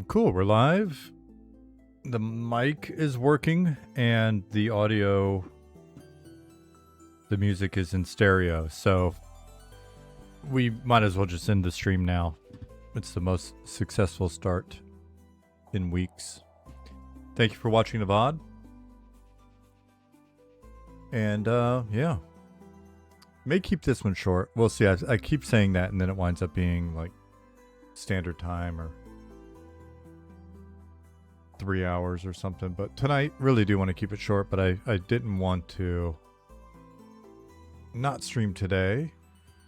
Cool, we're live. The mic is working and the audio, the music is in stereo, so we might as well just end the stream now. It's the most successful start in weeks. Thank you for watching the VOD. And yeah. May keep this one short. We'll see. I keep saying that and then it winds up being like standard time or 3 hours or something. But tonight, really do want to keep it short, but I didn't want to not stream today.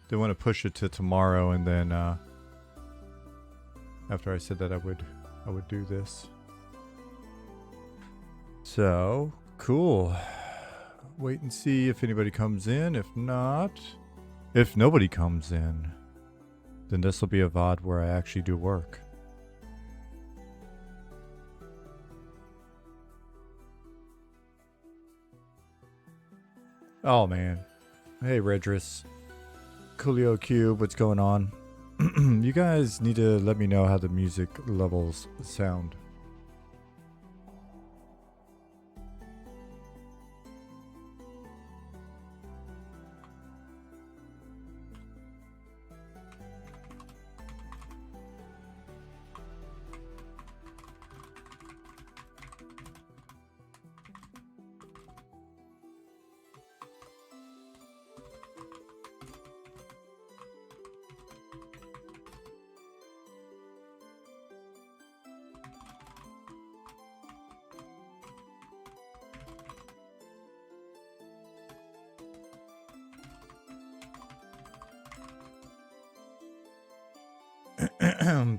They want to push it to tomorrow, and then after I said that I would do this. So cool. Wait and see if anybody comes in. If not, if nobody comes in, then this will be a VOD where I actually do work. Oh man. Hey Redris. Coolio Cube, what's going on? You guys need to let me know how the music levels sound.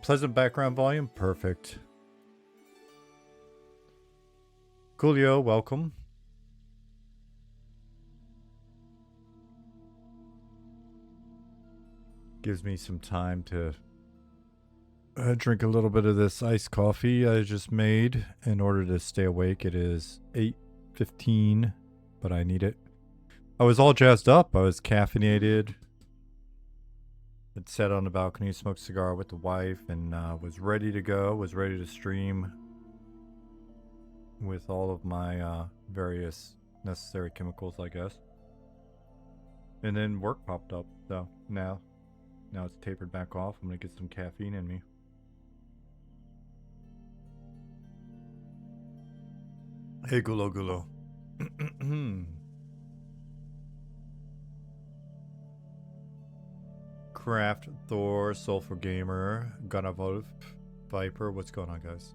Pleasant background volume, perfect. Coolio, welcome. Gives me some time to drink a little bit of this iced coffee I just made in order to stay awake. It is 8:15, but I need it. I was all jazzed up. I was caffeinated. I'd sat on the balcony, smoked a cigar with the wife, and was ready to go, was ready to stream with all of my various necessary chemicals, I guess. And then work popped up, so now it's tapered back off. I'm going to get some caffeine in me. Hey, Gulo Gulo. Craft, Thor, Sulfur Gamer, Gunnavolf, Viper. What's going on, guys?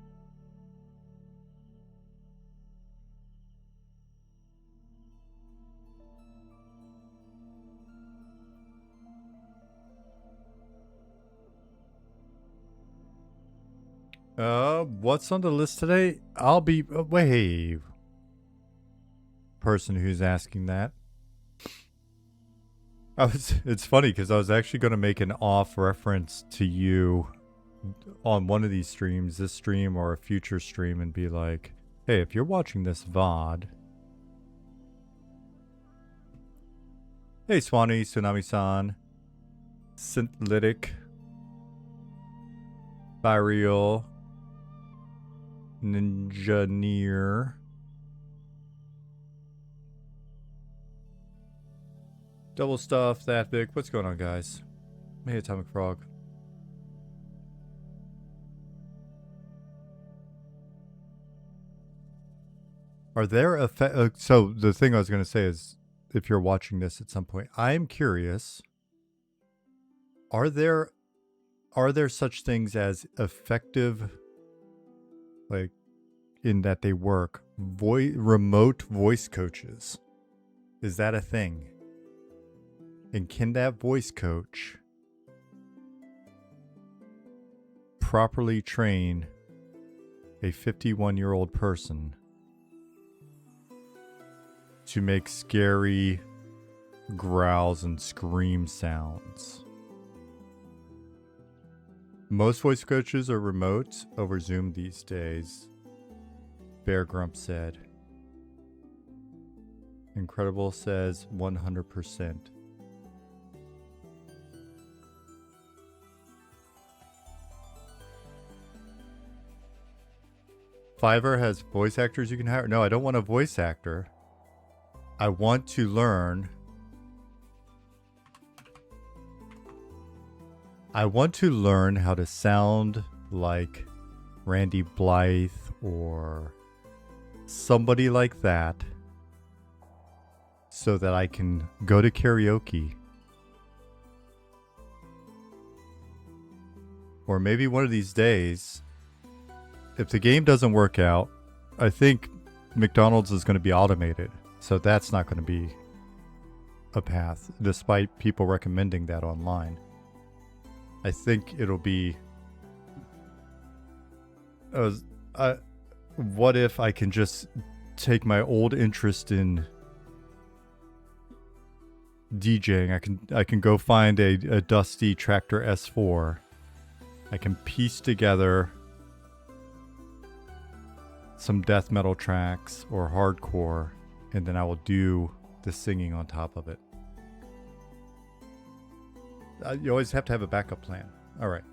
What's on the list today? I'll be wait. Person who's asking that. It's funny because I was actually going to make an off reference to you on one of these streams, this stream or a future stream, and be like, hey, if you're watching this VOD. Hey, Swanee, Tsunami-san, Synthlytic, Byreal, Ninjaneer, Double Stuff, That Big. What's going on, guys? Hey, Atomic Frog. Are there so the thing I was going to say is, if you're watching this at some point, I'm curious. Are there such things as effective, like in that they work, remote voice coaches? Is that a thing? And can that voice coach properly train a 51-year-old person to make scary growls and scream sounds? Most voice coaches are remote over Zoom these days, Bear Grump said. Incredible says 100%. Fiverr has voice actors you can hire. No, I don't want a voice actor. I want to learn. I want to learn how to sound like Randy Blythe or somebody like that so that I can go to karaoke. Or maybe one of these days, if the game doesn't work out, I think McDonald's is going to be automated. So that's not going to be a path, despite people recommending that online. I think it'll be... what if I can just take my old interest in DJing? I can go find a dusty Tractor S4. I can piece together some death metal tracks or hardcore, and then I will do the singing on top of it. You always have to have a backup plan. All right.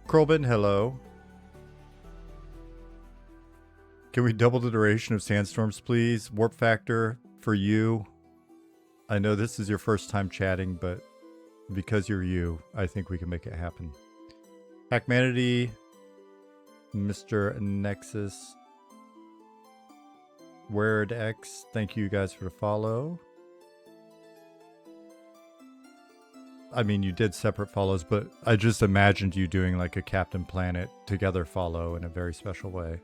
Krolben, hello. Can we double the duration of Sandstorms, please? Warp factor for you. I know this is your first time chatting, but because you're you, I think we can make it happen. Hackmanity, Mr. Nexus, WeirdX, thank you guys for the follow. I mean, you did separate follows, but I just imagined you doing like a Captain Planet together follow in a very special way.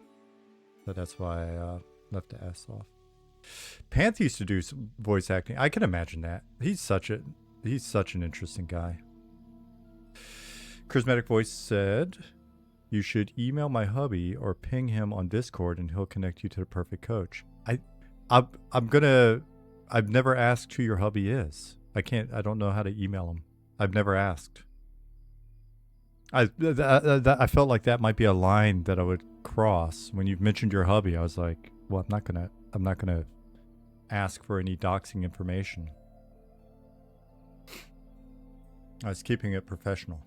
So that's why I left the S off. Panth used to do some voice acting. I can imagine that. He's such an interesting guy. Charismatic Voice said, you should email my hubby or ping him on Discord and he'll connect you to the perfect coach. I've never asked who your hubby is. I don't know how to email him. I've never asked. I felt like that might be a line that I would cross. When you've mentioned your hubby, I was like, well, I'm not gonna ask for any doxing information. I was keeping it professional.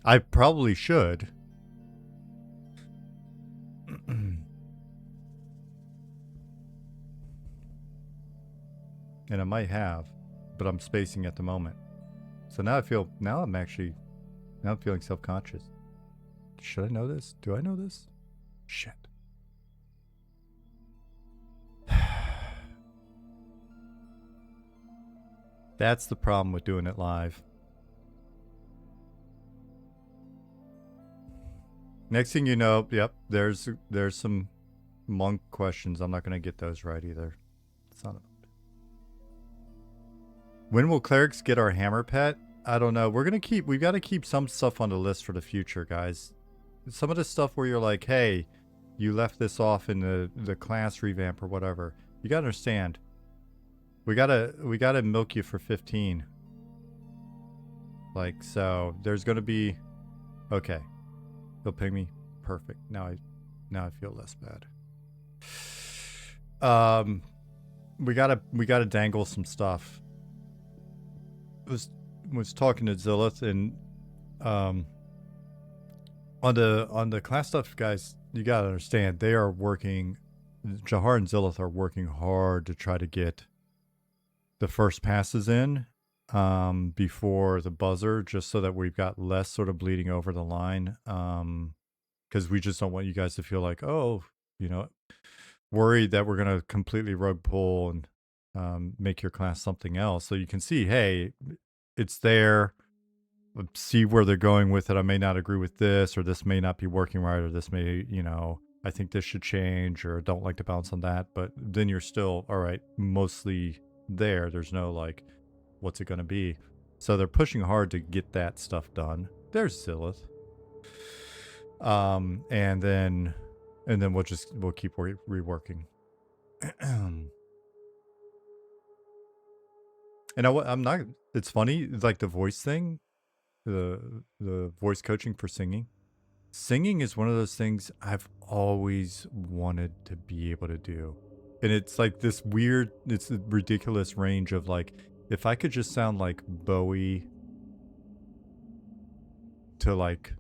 I probably should. And I might have, but I'm spacing at the moment. So now I'm feeling self-conscious. Should I know this? Do I know this? Shit. That's the problem with doing it live. Next thing you know, yep, there's some monk questions. I'm not going to get those right either. Son of a... When will clerics get our hammer pet? I don't know. We've got to keep some stuff on the list for the future, guys. Some of the stuff where you're like, hey, you left this off in the class revamp or whatever. You got to understand. We gotta milk you for 15. Like, so there's gonna be, okay. They'll ping me. Perfect. Now I feel less bad. We gotta dangle some stuff. Was talking to Zillith and on the class stuff, guys, you gotta understand they are working. Jahar and Zillith are working hard to try to get the first passes in before the buzzer, just so that we've got less sort of bleeding over the line. Because we just don't want you guys to feel like, oh, worried that we're gonna completely rug pull and make your class something else. So you can see, hey, it's there. See where they're going with it. I may not agree with this, or this may not be working right, or this may, I think this should change, or don't like to bounce on that. But then you're still, all right, mostly there. There's no like, what's it going to be? So they're pushing hard to get that stuff done. There's Zillith. And then we'll keep reworking. And it's funny, like the voice thing, the voice coaching for singing. Singing is one of those things I've always wanted to be able to do. And it's like it's a ridiculous range of like, if I could just sound like Bowie to like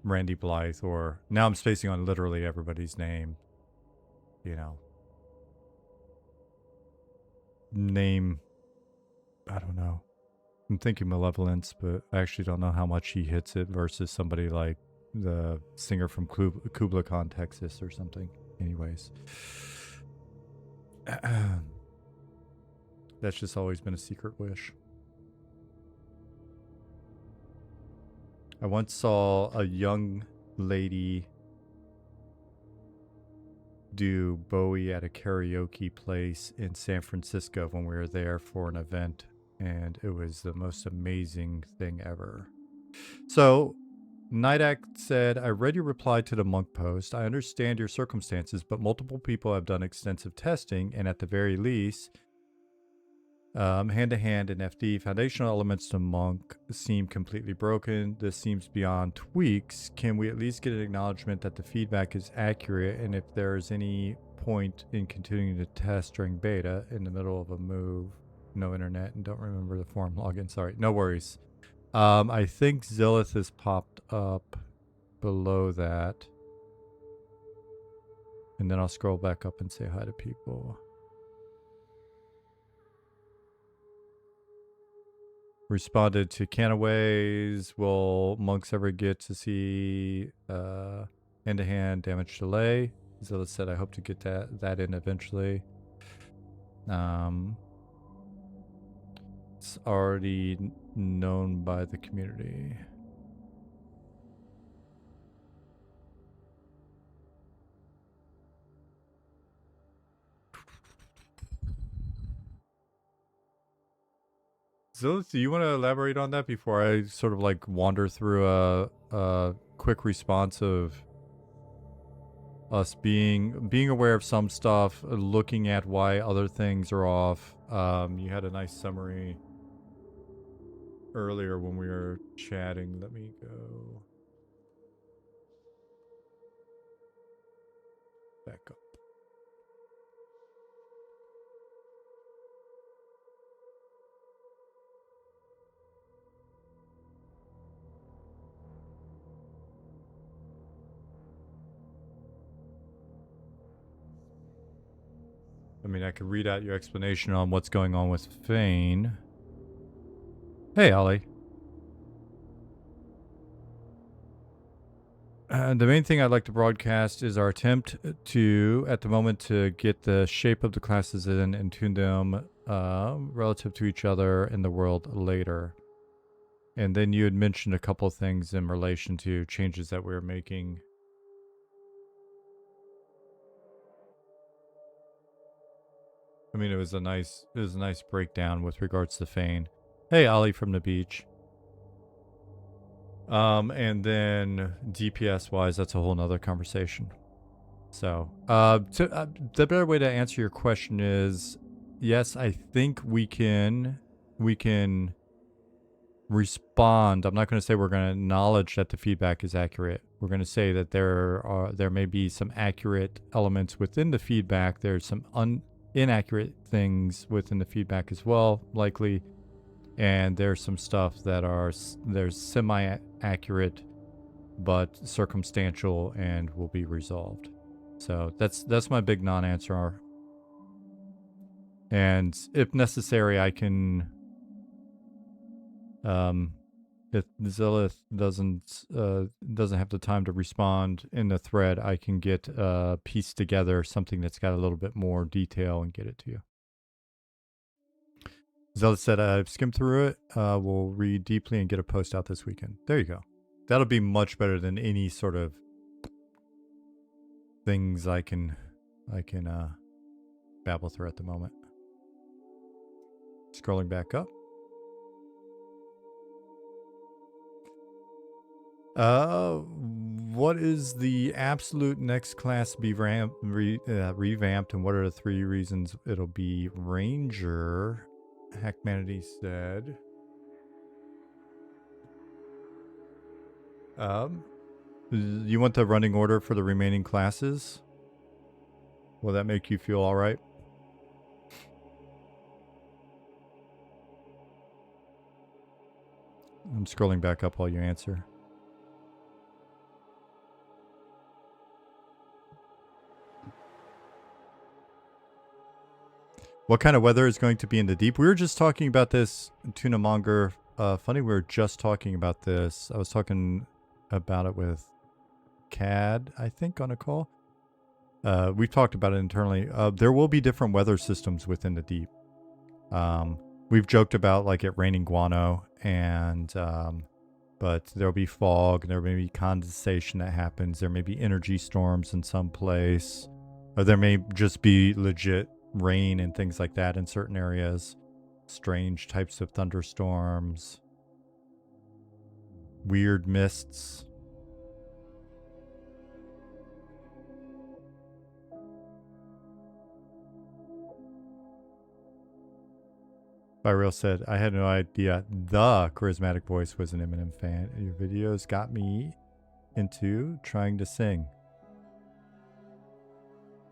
Randy Blythe, or now I'm spacing on literally everybody's name. You know, name. I don't know. I'm thinking Malevolence, but I actually don't know how much he hits it versus somebody like the singer from Kubla Khan, Texas, or something. Anyways, that's just always been a secret wish. I once saw a young lady do Bowie at a karaoke place in San Francisco when we were there for an event, and it was the most amazing thing ever. So, Nightact said, I read your reply to the monk post. I understand your circumstances, but multiple people have done extensive testing, and at the very least, hand-to-hand and FD, foundational elements to monk seem completely broken. This seems beyond tweaks. Can we at least get an acknowledgement that the feedback is accurate, and if there is any point in continuing to test during beta in the middle of a move? No internet and don't remember the forum login. Sorry, no worries. I think Zillith has popped up below that. And then I'll scroll back up and say hi to people. Responded to Canaways. Will monks ever get to see hand-to-hand damage delay? Zilla said, I hope to get that in eventually. It's already known by the community. Zilla, do you want to elaborate on that before I sort of like wander through a quick response of us being aware of some stuff, looking at why other things are off? You had a nice summary earlier when we were chatting. Let me go back up. I mean, I could read out your explanation on what's going on with Fane. Hey, Ollie. The main thing I'd like to broadcast is our attempt to, at the moment, to get the shape of the classes in and tune them relative to each other in the world later. And then you had mentioned a couple things in relation to changes that we were making. I mean, it was a nice breakdown with regards to Fane. Hey, Ollie from the beach. And then DPS wise, that's a whole nother conversation. So, the better way to answer your question is, yes, I think we can respond. I'm not going to say we're going to acknowledge that the feedback is accurate. We're going to say that there may be some accurate elements within the feedback. There's some inaccurate things within the feedback as well, likely. And there's some stuff that there's semi-accurate but circumstantial and will be resolved. So that's my big non-answer. And if necessary, I can if Zillith doesn't have the time to respond in the thread, I can get piece together something that's got a little bit more detail and get it to you. Zillith said, I've skimmed through it. We'll read deeply and get a post out this weekend. There you go. That'll be much better than any sort of things I can babble through at the moment. Scrolling back up. What is the absolute next class to be revamped, and what are the 3 reasons it'll be Ranger? Hackmanity said. You want the running order for the remaining classes? Will that make you feel all right? I'm scrolling back up while you answer. What kind of weather is going to be in the deep? We were just talking about this, Tuna Monger. Funny, we were just talking about this. I was talking about it with CAD, I think, on a call. We've talked about it internally. There will be different weather systems within the deep. We've joked about like it raining guano, and but there'll be fog. There may be condensation that happens. There may be energy storms in some place, or there may just be legit rain and things like that in certain areas. Strange types of thunderstorms, weird mists. Byreal said, I had no idea the charismatic voice was an Eminem fan. Your videos got me into trying to sing.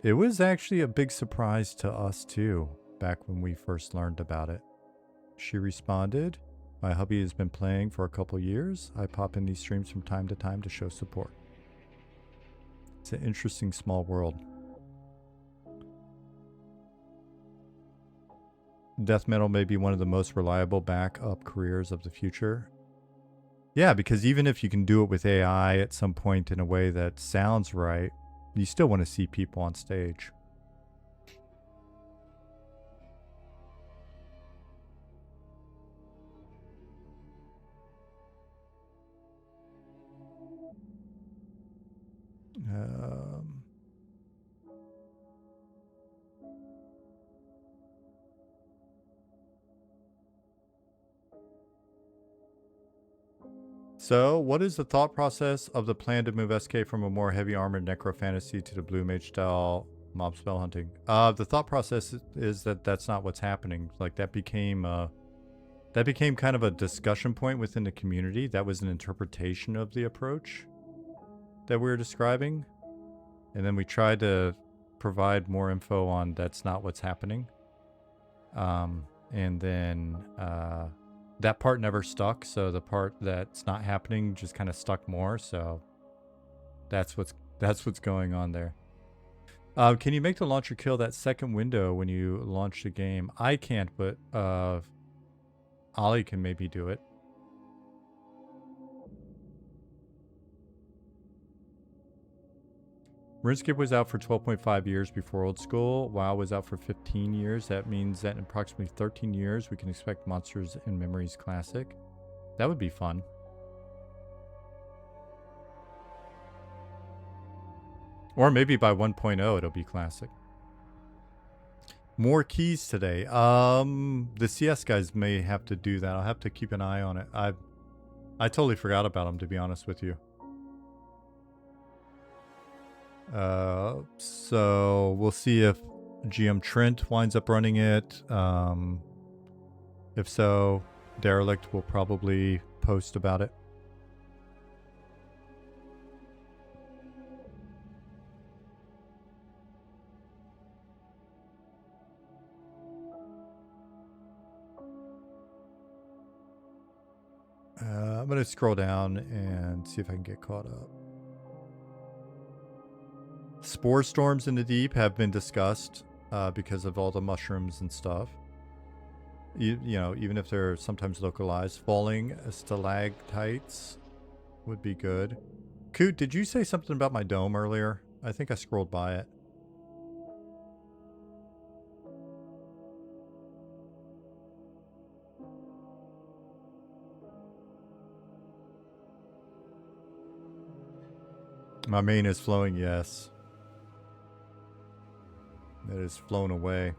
It was actually a big surprise to us too, back when we first learned about it. She responded, my hubby has been playing for a couple years. I pop in these streams from time to time to show support. It's an interesting small world. Death metal may be one of the most reliable backup careers of the future. Yeah, because even if you can do it with AI at some point in a way that sounds right, you still want to see people on stage. So, what is the thought process of the plan to move SK from a more heavy armored necro fantasy to the blue mage style mob spell hunting? The thought process is that that's not what's happening. Like that became kind of a discussion point within the community. That was an interpretation of the approach that we were describing, and then we tried to provide more info on that's not what's happening. And then that part never stuck, so the part that's not happening just kind of stuck more. So that's what's going on there. Can you make the launcher kill that second window when you launch the game? I can't, but Ollie can maybe do it. RuneScape was out for 12.5 years before Old School. WoW was out for 15 years. That means that in approximately 13 years, we can expect Monsters and Memories Classic. That would be fun. Or maybe by 1.0, it'll be Classic. More keys today. The CS guys may have to do that. I'll have to keep an eye on it. I totally forgot about them, to be honest with you. So we'll see if GM Trent winds up running it. If so, Derelict will probably post about it. I'm going to scroll down and see if I can get caught up. Spore storms in the deep have been discussed because of all the mushrooms and stuff. You know, even if they're sometimes localized. Falling stalactites would be good. Coot, did you say something about my dome earlier? I think I scrolled by it. My main is flowing, yes. It is flown away.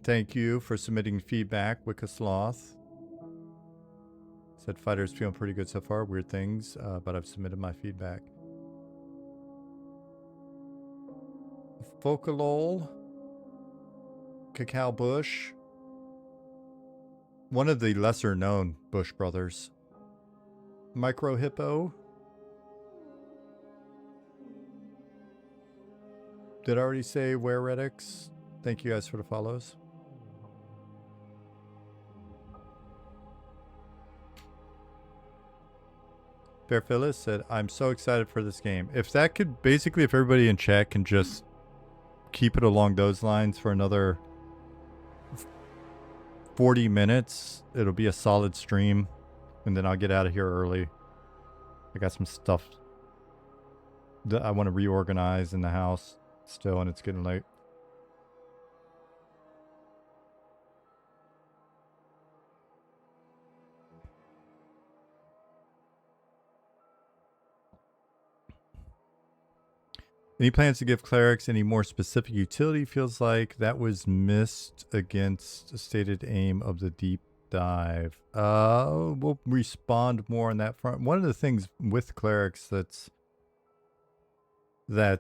Thank you for submitting feedback, Wickasloth. Said fighters feeling pretty good so far. Weird things, but I've submitted my feedback. Focalol. Cacao Bush. One of the lesser known Bush brothers. Micro Hippo. Did I already say Weretics? Thank you guys for the follows. Fair Phyllis said, I'm so excited for this game. If that could, basically, if everybody in chat can just keep it along those lines for another 40 minutes, it'll be a solid stream. And then I'll get out of here early. I got some stuff that I want to reorganize in the house still, and it's getting late. Any plans to give clerics any more specific utility? Feels like that was missed against a stated aim of the deep dive. We'll respond more on that front. One of the things with clerics that's I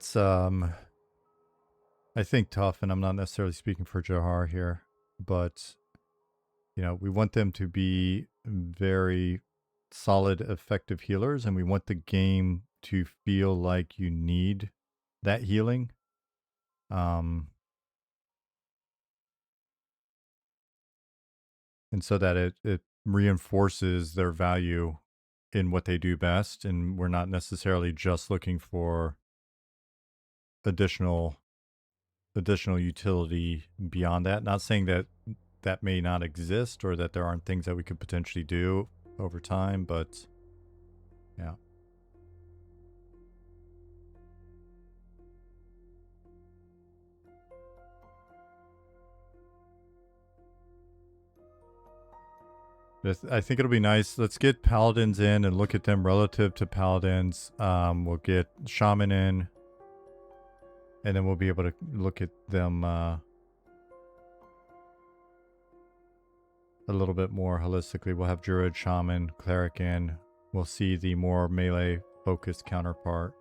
think tough, and I'm not necessarily speaking for Jahar here, but you know, we want them to be very solid, effective healers, and we want the game to feel like you need that healing. And so that it reinforces their value in what they do best, and we're not necessarily just looking for additional utility beyond that. Not saying that that may not exist or that there aren't things that we could potentially do over time, but yeah. I think it'll be nice. Let's get paladins in and look at them relative to paladins. We'll get shaman in, and then we'll be able to look at them a little bit more holistically. We'll have druid, shaman, cleric in. We'll see the more melee focused counterpart.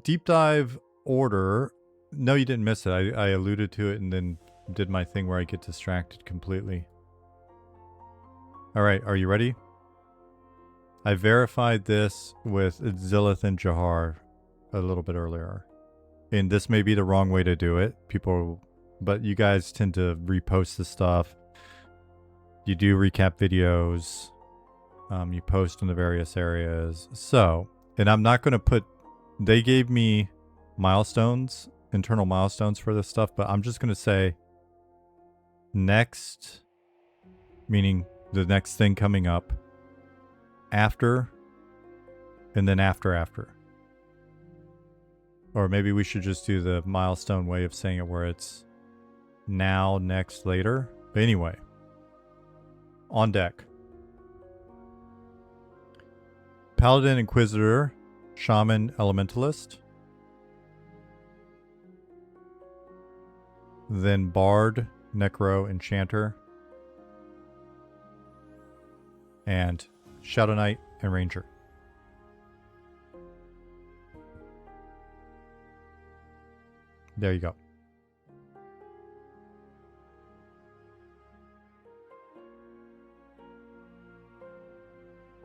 Deep dive order. No, you didn't miss it. I alluded to it and then did my thing where I get distracted completely. All right, are you ready? I verified this with Zilith and Jahar a little bit earlier. And this may be the wrong way to do it. But you guys tend to repost the stuff. You do recap videos. You post in the various areas. So, and I'm not going to put, they gave me milestones, internal milestones for this stuff, but I'm just going to say next, meaning the next thing coming up, after, and then after. Or maybe we should just do the milestone way of saying it where it's now, next, later. But anyway, on deck. Paladin, Inquisitor, Shaman, Elementalist. Then Bard, Necro, Enchanter. And Shadow Knight and Ranger. There you go.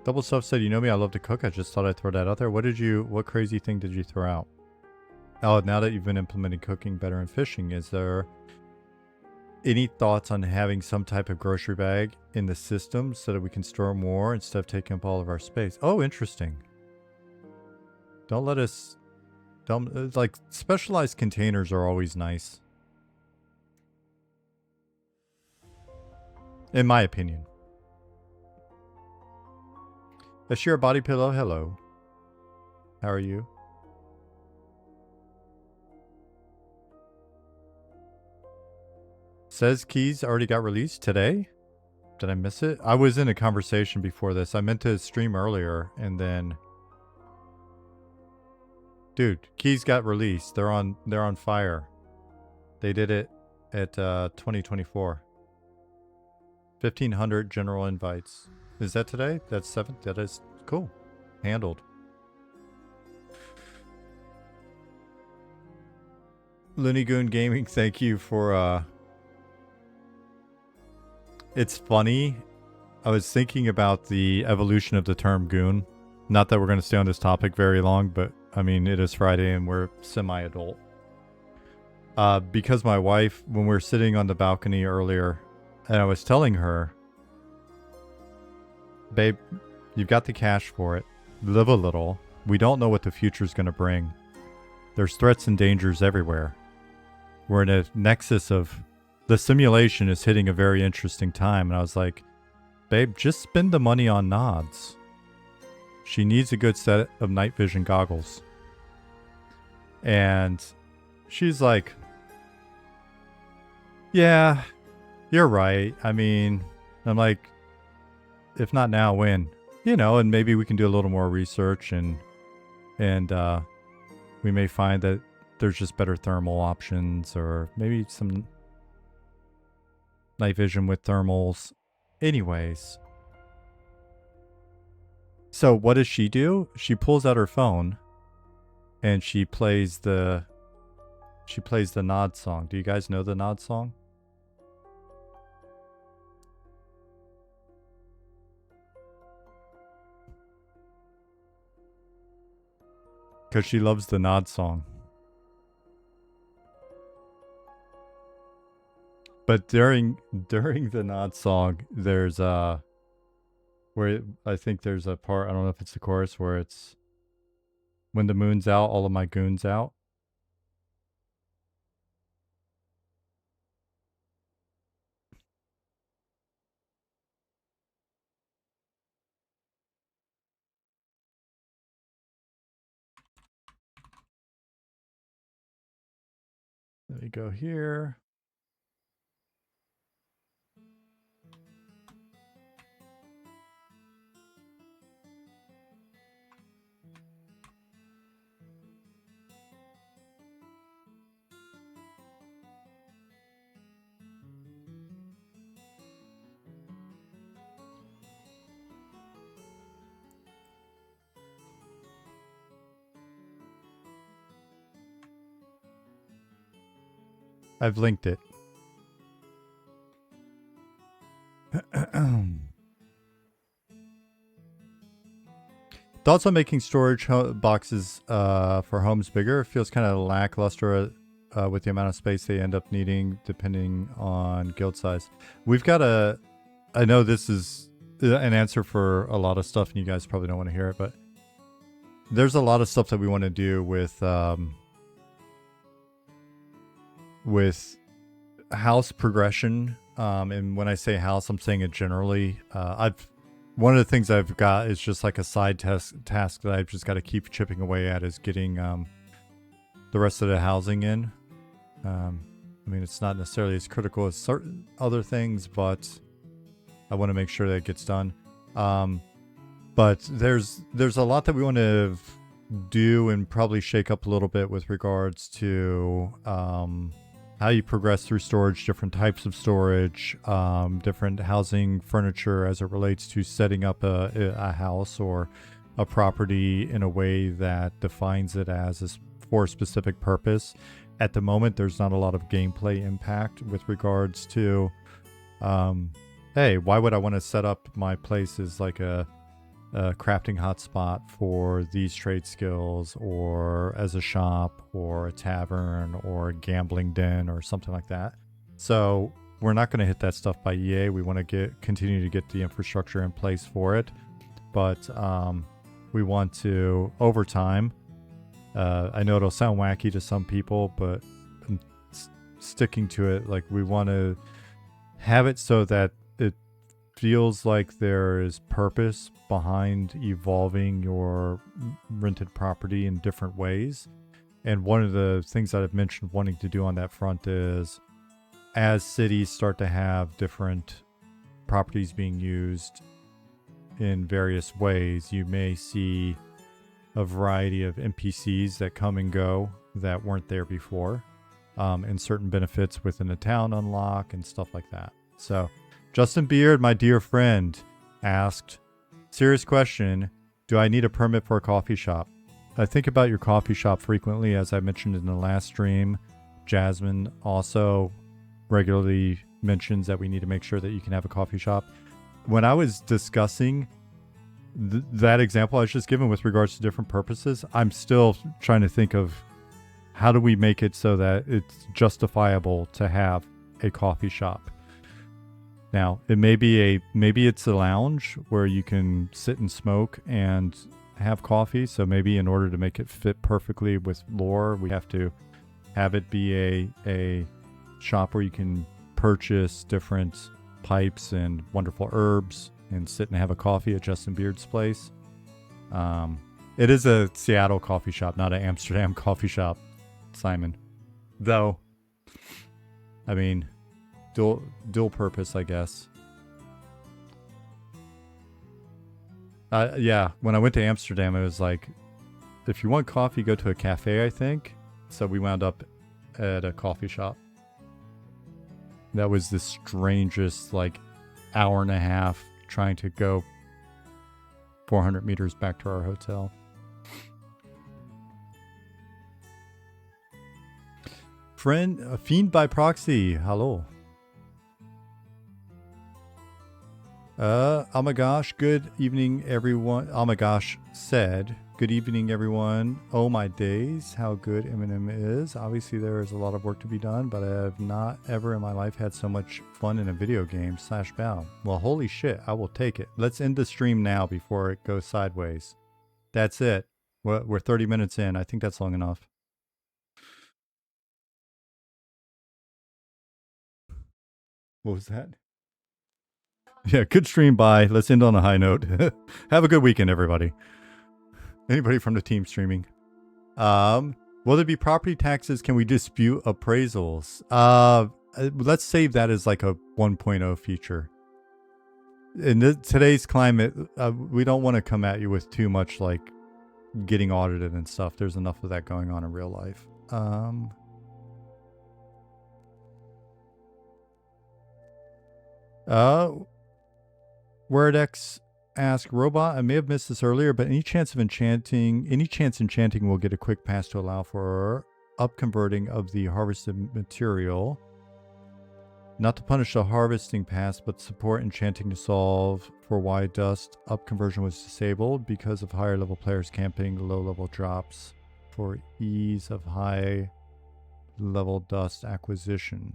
Double Stuff said, you know me, I love to cook. I just thought I'd throw that out there. What crazy thing did you throw out? Oh, now that you've been implementing cooking better in fishing, is there any thoughts on having some type of grocery bag in the system so that we can store more instead of taking up all of our space? Oh, interesting. Like, specialized containers are always nice. In my opinion. Ashira Body Pillow, hello. How are you? Says Keys already got released today? Did I miss it? I was in a conversation before this. I meant to stream earlier and then... Dude, Keys got released. They're on fire. They did it at 2024. 1,500 general invites. Is that today? That's 7th? That is cool. Handled. Looney Goon Gaming, thank you for... It's funny. I was thinking about the evolution of the term goon. Not that we're going to stay on this topic very long, but I mean, it is Friday and we're semi-adult. Because my wife, when we were sitting on the balcony earlier, and I was telling her, babe, you've got the cash for it. Live a little. We don't know what the future's going to bring. There's threats and dangers everywhere. We're in a nexus of... The simulation is hitting a very interesting time. And I was like, babe, just spend the money on nods. She needs a good set of night vision goggles. And she's like, yeah, you're right. I mean, I'm like, if not now, when? You know, and maybe we can do a little more research and we may find that there's just better thermal options or maybe some night vision with thermals. Anyways. So what does she do? She pulls out her phone and she plays the Nod song. Do you guys know the Nod song? Because she loves the Nod song. But during the Nod song, there's where I think there's a part, I don't know if it's the chorus, where it's when the moon's out, all of my goons out. Let me go here. I've linked it. Thoughts on making storage boxes for homes bigger? Feels kind of lackluster with the amount of space they end up needing depending on guild size. We've got a... I know this is an answer for a lot of stuff and you guys probably don't want to hear it, but there's a lot of stuff that we want to do with house progression. And when I say house, I'm saying it generally. One of the things I've got is just like a side task that I've just got to keep chipping away at is getting the rest of the housing in. I mean, it's not necessarily as critical as certain other things, but I want to make sure that it gets done. But there's a lot that we want to do and probably shake up a little bit with regards to how you progress through storage, different types of storage, different housing furniture as it relates to setting up a house or a property in a way that defines it as for a specific purpose. At the moment, there's not a lot of gameplay impact with regards to, hey, why would I want to set up my place as like a crafting hotspot for these trade skills, or as a shop, or a tavern, or a gambling den, or something like that. So we're not going to hit that stuff by EA. We want to continue to get the infrastructure in place for it, but we want to, over time, I know it'll sound wacky to some people, but I'm sticking to it. Like, we want to have it so that it feels like there is purpose behind evolving your rented property in different ways. And one of the things that I've mentioned wanting to do on that front is, as cities start to have different properties being used in various ways, you may see a variety of NPCs that come and go that weren't there before, and certain benefits within the town unlock and stuff like that. So Justin Beard, my dear friend, asked, serious question, do I need a permit for a coffee shop? I think about your coffee shop frequently, as I mentioned in the last stream. Jasmine also regularly mentions that we need to make sure that you can have a coffee shop. When I was discussing that example I was just given with regards to different purposes, I'm still trying to think of how do we make it so that it's justifiable to have a coffee shop? Now, maybe it's a lounge where you can sit and smoke and have coffee. So maybe in order to make it fit perfectly with lore, we have to have it be a shop where you can purchase different pipes and wonderful herbs and sit and have a coffee at Justin Beard's place. It is a Seattle coffee shop, not an Amsterdam coffee shop, Simon. Though, I mean, dual purpose, I guess. Yeah, when I went to Amsterdam, it was like, if you want coffee, go to a cafe, I think. So we wound up at a coffee shop. That was the strangest, like, hour and a half trying to go 400 meters back to our hotel. Friend, Fiend by Proxy, hello. Oh my gosh, good evening, everyone. Oh my gosh said, good evening, everyone. Oh my days, how good Eminem is. Obviously, there is a lot of work to be done, but I have not ever in my life had so much fun in a video game / bow. Well, holy shit, I will take it. Let's end the stream now before it goes sideways. That's it. We're 30 minutes in. I think that's long enough. What was that? Yeah, good stream. Bye. Let's end on a high note. Have a good weekend, everybody. Anybody from the team streaming? Will there be property taxes? Can we dispute appraisals? Let's save that as like a 1.0 feature. In today's climate, we don't want to come at you with too much like getting audited and stuff. There's enough of that going on in real life. WordX ask Robot, I may have missed this earlier, but any chance enchanting will get a quick pass to allow for upconverting of the harvested material? Not to punish the harvesting pass, but support enchanting to solve for why dust upconversion was disabled because of higher level players camping low level drops for ease of high level dust acquisition.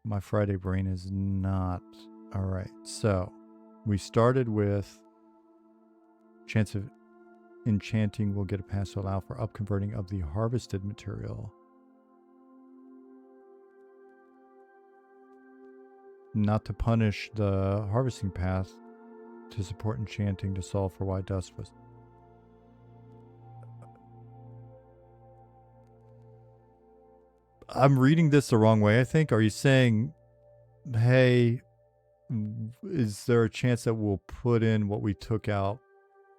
My Friday brain is not... Alright, so we started with chance of enchanting will get a pass to allow for upconverting of the harvested material. Not to punish the harvesting path to support enchanting to solve for why dust was... I'm reading this the wrong way, I think. Are you saying, hey, is there a chance that we'll put in what we took out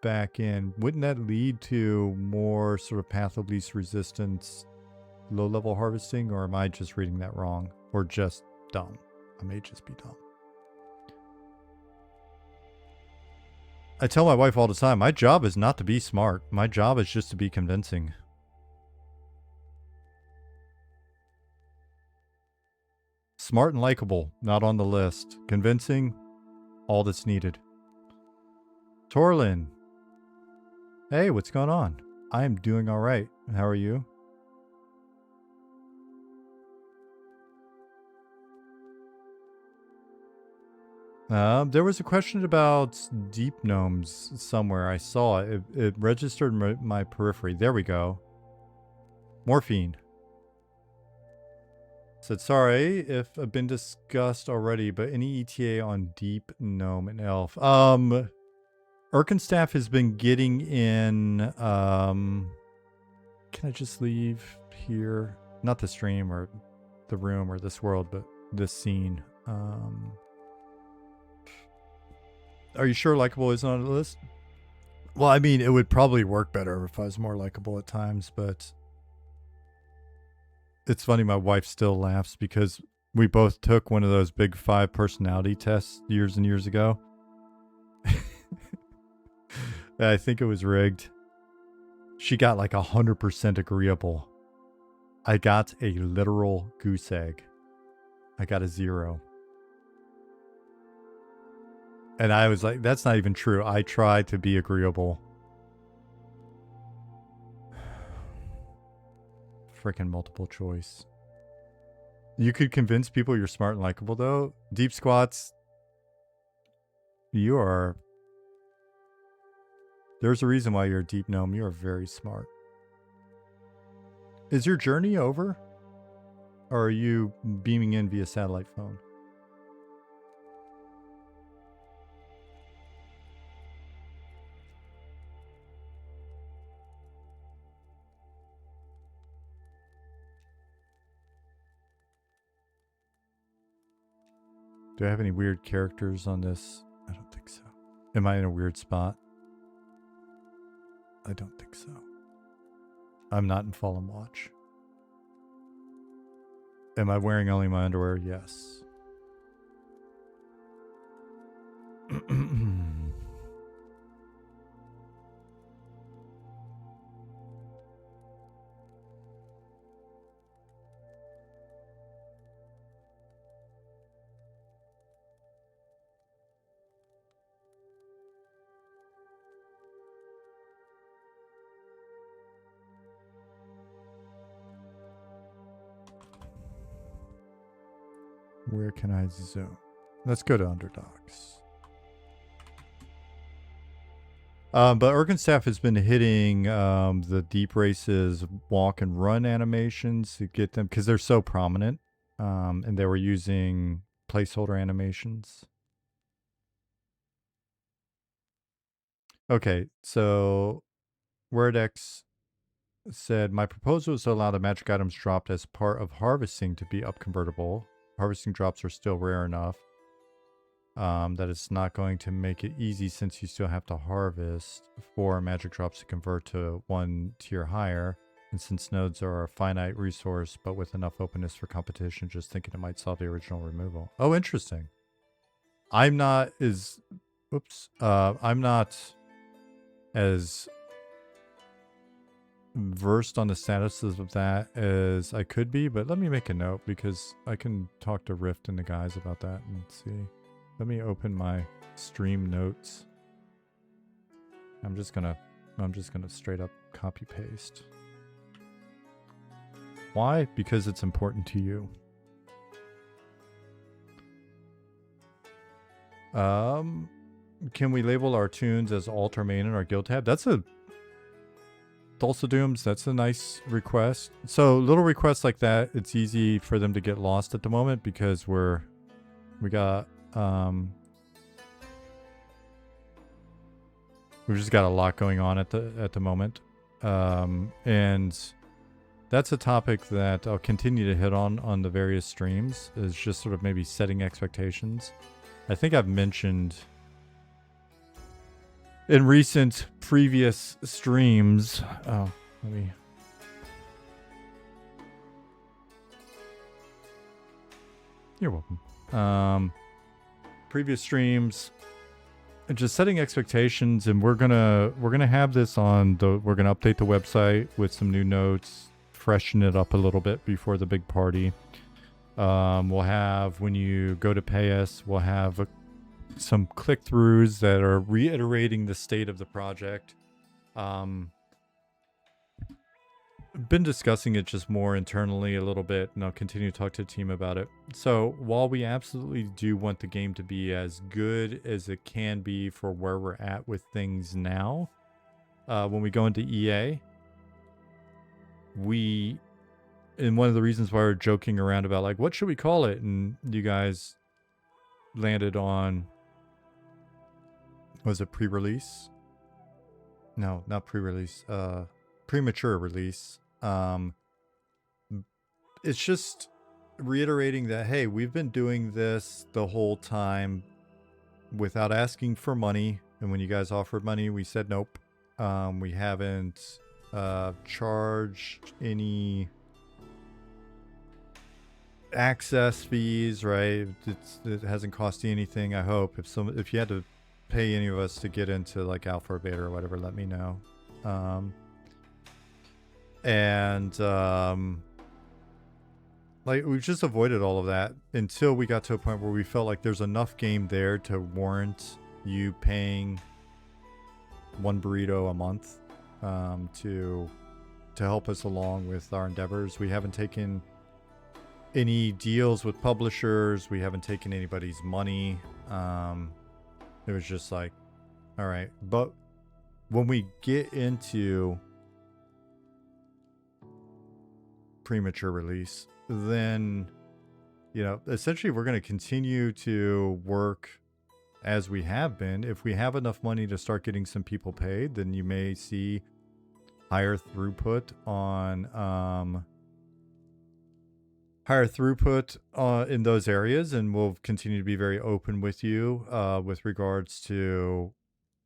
back in? Wouldn't that lead to more sort of path of least resistance, low-level harvesting? Or am I just reading that wrong? Or just dumb? I may just be dumb. I tell my wife all the time, my job is not to be smart. My job is just to be convincing. Smart and likable, not on the list. Convincing, all that's needed. Torlin. Hey, what's going on? I am doing all right. How are you? There was a question about Deep Gnomes somewhere. I saw it. It registered my periphery. There we go. Morphine. Said, sorry if I've been discussed already, but any ETA on Deep Gnome and Elf? Erkenstaff has been getting in, can I just leave here? Not the stream or the room or this world, but this scene. Are you sure likable isn't on the list? Well, I mean, it would probably work better if I was more likable at times, but... It's funny, my wife still laughs because we both took one of those big 5 personality tests years and years ago. I think it was rigged. She got like 100% agreeable. I got a literal goose egg. I got a 0. And I was like, that's not even true. I tried to be agreeable. Freaking multiple choice. You could convince people you're smart and likable, though. Deep squats. You are. There's a reason why you're a deep gnome. You are very smart. Is your journey over? Or are you beaming in via satellite phone? Do I have any weird characters on this? I don't think so. Am I in a weird spot? I don't think so. I'm not in Fallen Watch. Am I wearing only my underwear? Yes. Where can I zoom? Let's go to underdogs. But Ergenstaff has been hitting the deep races walk and run animations to get them, because they're so prominent, and they were using placeholder animations. Okay, so Wordex said, my proposal is to allow the magic items dropped as part of harvesting to be upconvertible. Harvesting drops are still rare enough that it's not going to make it easy, since you still have to harvest 4 magic drops to convert to 1 tier higher. And since nodes are a finite resource, but with enough openness for competition, just thinking it might solve the original removal. Oh, interesting. I'm not as... Oops. I'm not as versed on the statuses of that as I could be, but let me make a note, because I can talk to Rift and the guys about that and see. Let me open my stream notes. I'm just gonna straight up copy paste. Why? Because it's important to you. Can we label our tunes as alt or main in our guild tab? That's a Dulcidooms, that's a nice request. So little requests like that, it's easy for them to get lost at the moment, because we've just got a lot going on at the moment. And that's a topic that I'll continue to hit on the various streams, is just sort of maybe setting expectations. I think I've mentioned in recent previous streams. Oh, let me... You're welcome. Previous streams, just setting expectations, and we're gonna have this on the... We're gonna update the website with some new notes, freshen it up a little bit before the big party. We'll have, when you go to pay us, we'll have some click-throughs that are reiterating the state of the project. Been discussing it just more internally a little bit, and I'll continue to talk to the team about it. So while we absolutely do want the game to be as good as it can be for where we're at with things now, when we go into EA, and one of the reasons why we're joking around about, like, what should we call it? And you guys landed on, was it pre-release? No, not pre-release. Premature release. It's just reiterating that, hey, we've been doing this the whole time without asking for money. And when you guys offered money, we said nope. We haven't charged any access fees, right? It hasn't cost you anything, I hope. If you had to pay any of us to get into like alpha or beta or whatever, let me know. Like, we've just avoided all of that until we got to a point where we felt like there's enough game there to warrant you paying 1 burrito a month to to help us along with our endeavors. We haven't taken any deals with publishers. We haven't taken anybody's money. It was just like, all right. But when we get into premature release, then, you know, essentially we're going to continue to work as we have been. If we have enough money to start getting some people paid, then you may see higher throughput in those areas, and we'll continue to be very open with you with regards to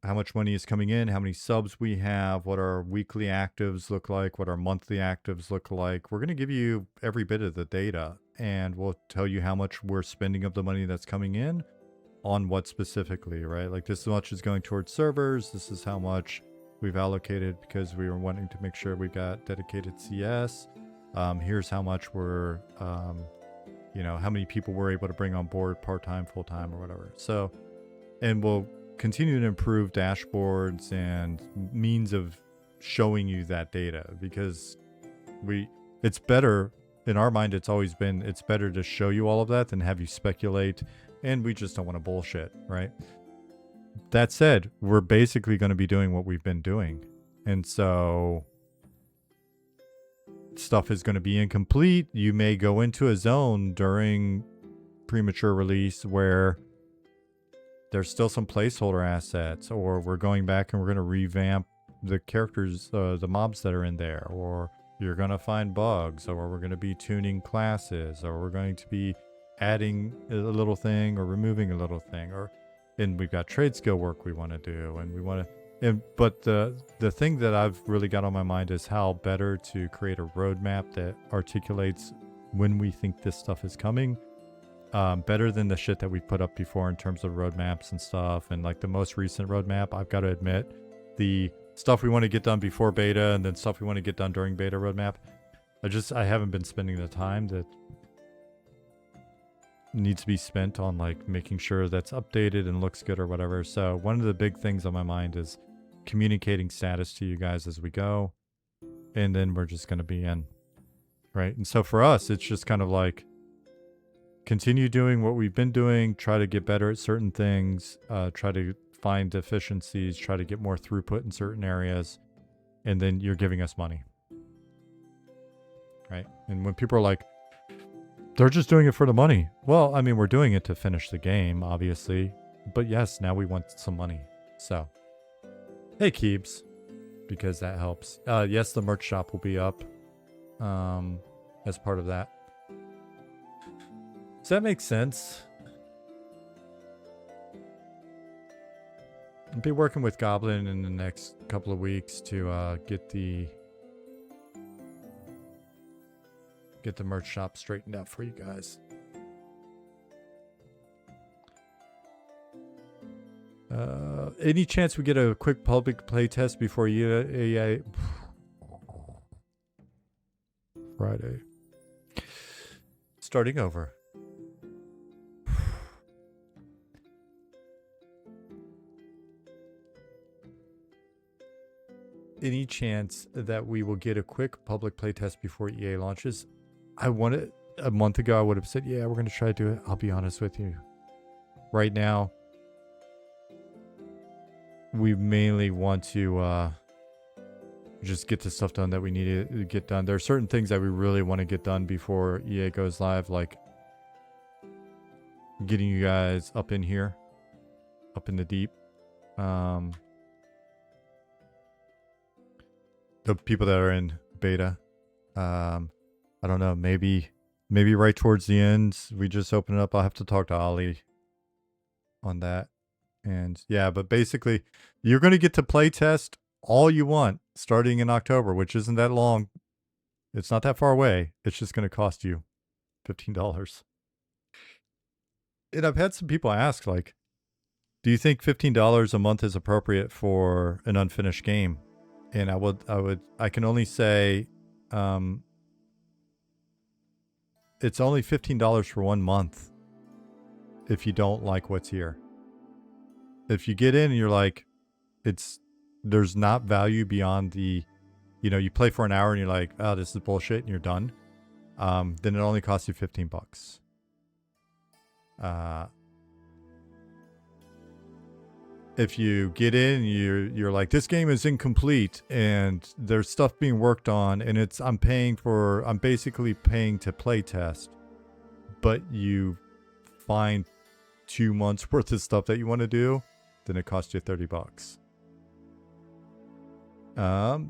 how much money is coming in, how many subs we have, what our weekly actives look like, what our monthly actives look like. We're going to give you every bit of the data, and we'll tell you how much we're spending of the money that's coming in on what specifically, right? Like, this much is going towards servers. This is how much we've allocated because we were wanting to make sure we got dedicated CS. Here's how much we're, you know, how many people we're able to bring on board part-time, full-time, or whatever. So, and we'll continue to improve dashboards and means of showing you that data, because it's better, in our mind, it's always been, it's better to show you all of that than have you speculate, and we just don't want to bullshit, right? That said, we're basically going to be doing what we've been doing. And so stuff is going to be incomplete. You may go into a zone during premature release where there's still some placeholder assets, or we're going back and we're going to revamp the characters, the mobs that are in there, or you're going to find bugs, or we're going to be tuning classes, or we're going to be adding a little thing or removing a little thing, and we've got trade skill work we want to do, and we want to, but the thing that I've really got on my mind is how better to create a roadmap that articulates when we think this stuff is coming, better than the shit that we've put up before in terms of roadmaps and stuff. And like the most recent roadmap, I've got to admit, the stuff we want to get done before beta and then stuff we want to get done during beta roadmap, I haven't been spending the time that needs to be spent on like making sure that's updated and looks good or whatever. So one of the big things on my mind is communicating status to you guys as we go, and then we're just going to be in, right? And so for us, it's just kind of like continue doing what we've been doing, try to get better at certain things, try to find efficiencies, try to get more throughput in certain areas, and then you're giving us money, right? And when people are like, they're just doing it for the money. Well, I mean, we're doing it to finish the game, obviously. But yes, now we want some money. So, hey, Keebs, because that helps. Yes, the merch shop will be up as part of that. Does that make sense? I'll be working with Goblin in the next couple of weeks to get the merch shop straightened out for you guys. Any chance we get a quick public play test before EA Friday? Starting over. Any chance that we will get a quick public play test before EA launches? I wanted a month ago, I would have said, yeah, we're going to try to do it. I'll be honest with you. Right now, we mainly want to just get the stuff done that we need to get done. There are certain things that we really want to get done before EA goes live, like getting you guys up in here, up in the deep. The people that are in beta, I don't know, maybe right towards the end, we just open it up. I'll have to talk to Ollie on that. And yeah, but basically, you're going to get to play test all you want starting in October, which isn't that long. It's not that far away. It's just going to cost you $15. And I've had some people ask, like, do you think $15 a month is appropriate for an unfinished game? And I can only say, it's only $15 for 1 month if you don't like what's here. If you get in and you're like, there's not value beyond the you know, you play for an hour and you're like, oh, this is bullshit, and you're done. Then it only costs you $15. If you get in, you're like, this game is incomplete and there's stuff being worked on, and I'm basically paying to play test, but you find 2 months worth of stuff that you want to do, then it costs you $30.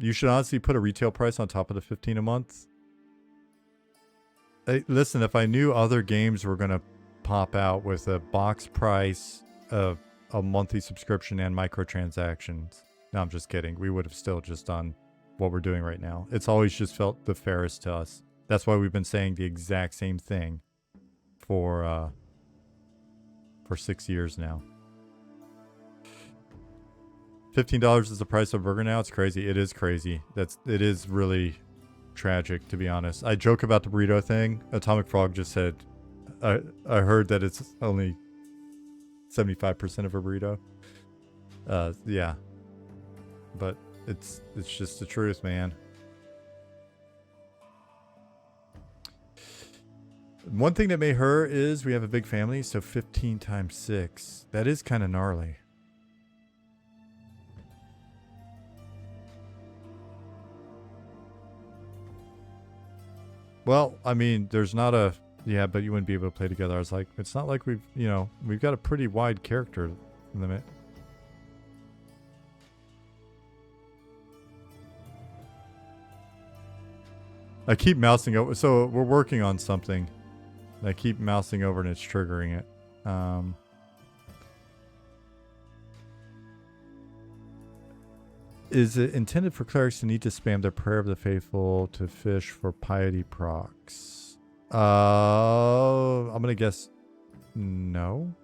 You should honestly put a retail price on top of the $15 a month. Hey, listen, if I knew other games were gonna pop out with a box price of a monthly subscription and microtransactions, no, I'm just kidding. We would have still just done what we're doing right now. It's always just felt the fairest to us. That's why we've been saying the exact same thing for 6 years now. $15 is the price of a burger now. It's crazy. It is crazy. It is really tragic, to be honest. I joke about the burrito thing. Atomic Frog just said, I heard that it's only 75% of a burrito. Yeah, but it's just the truth, man. One thing that may hurt is we have a big family, so 15 times 6. That is kind of gnarly. Well, I mean, there's not a... Yeah, but you wouldn't be able to play together. I was like, it's not like we've got a pretty wide character limit. I keep mousing over. So we're working on something. I keep mousing over and it's triggering it. Is it intended for clerics to need to spam their prayer of the faithful to fish for piety procs? I'm gonna guess no.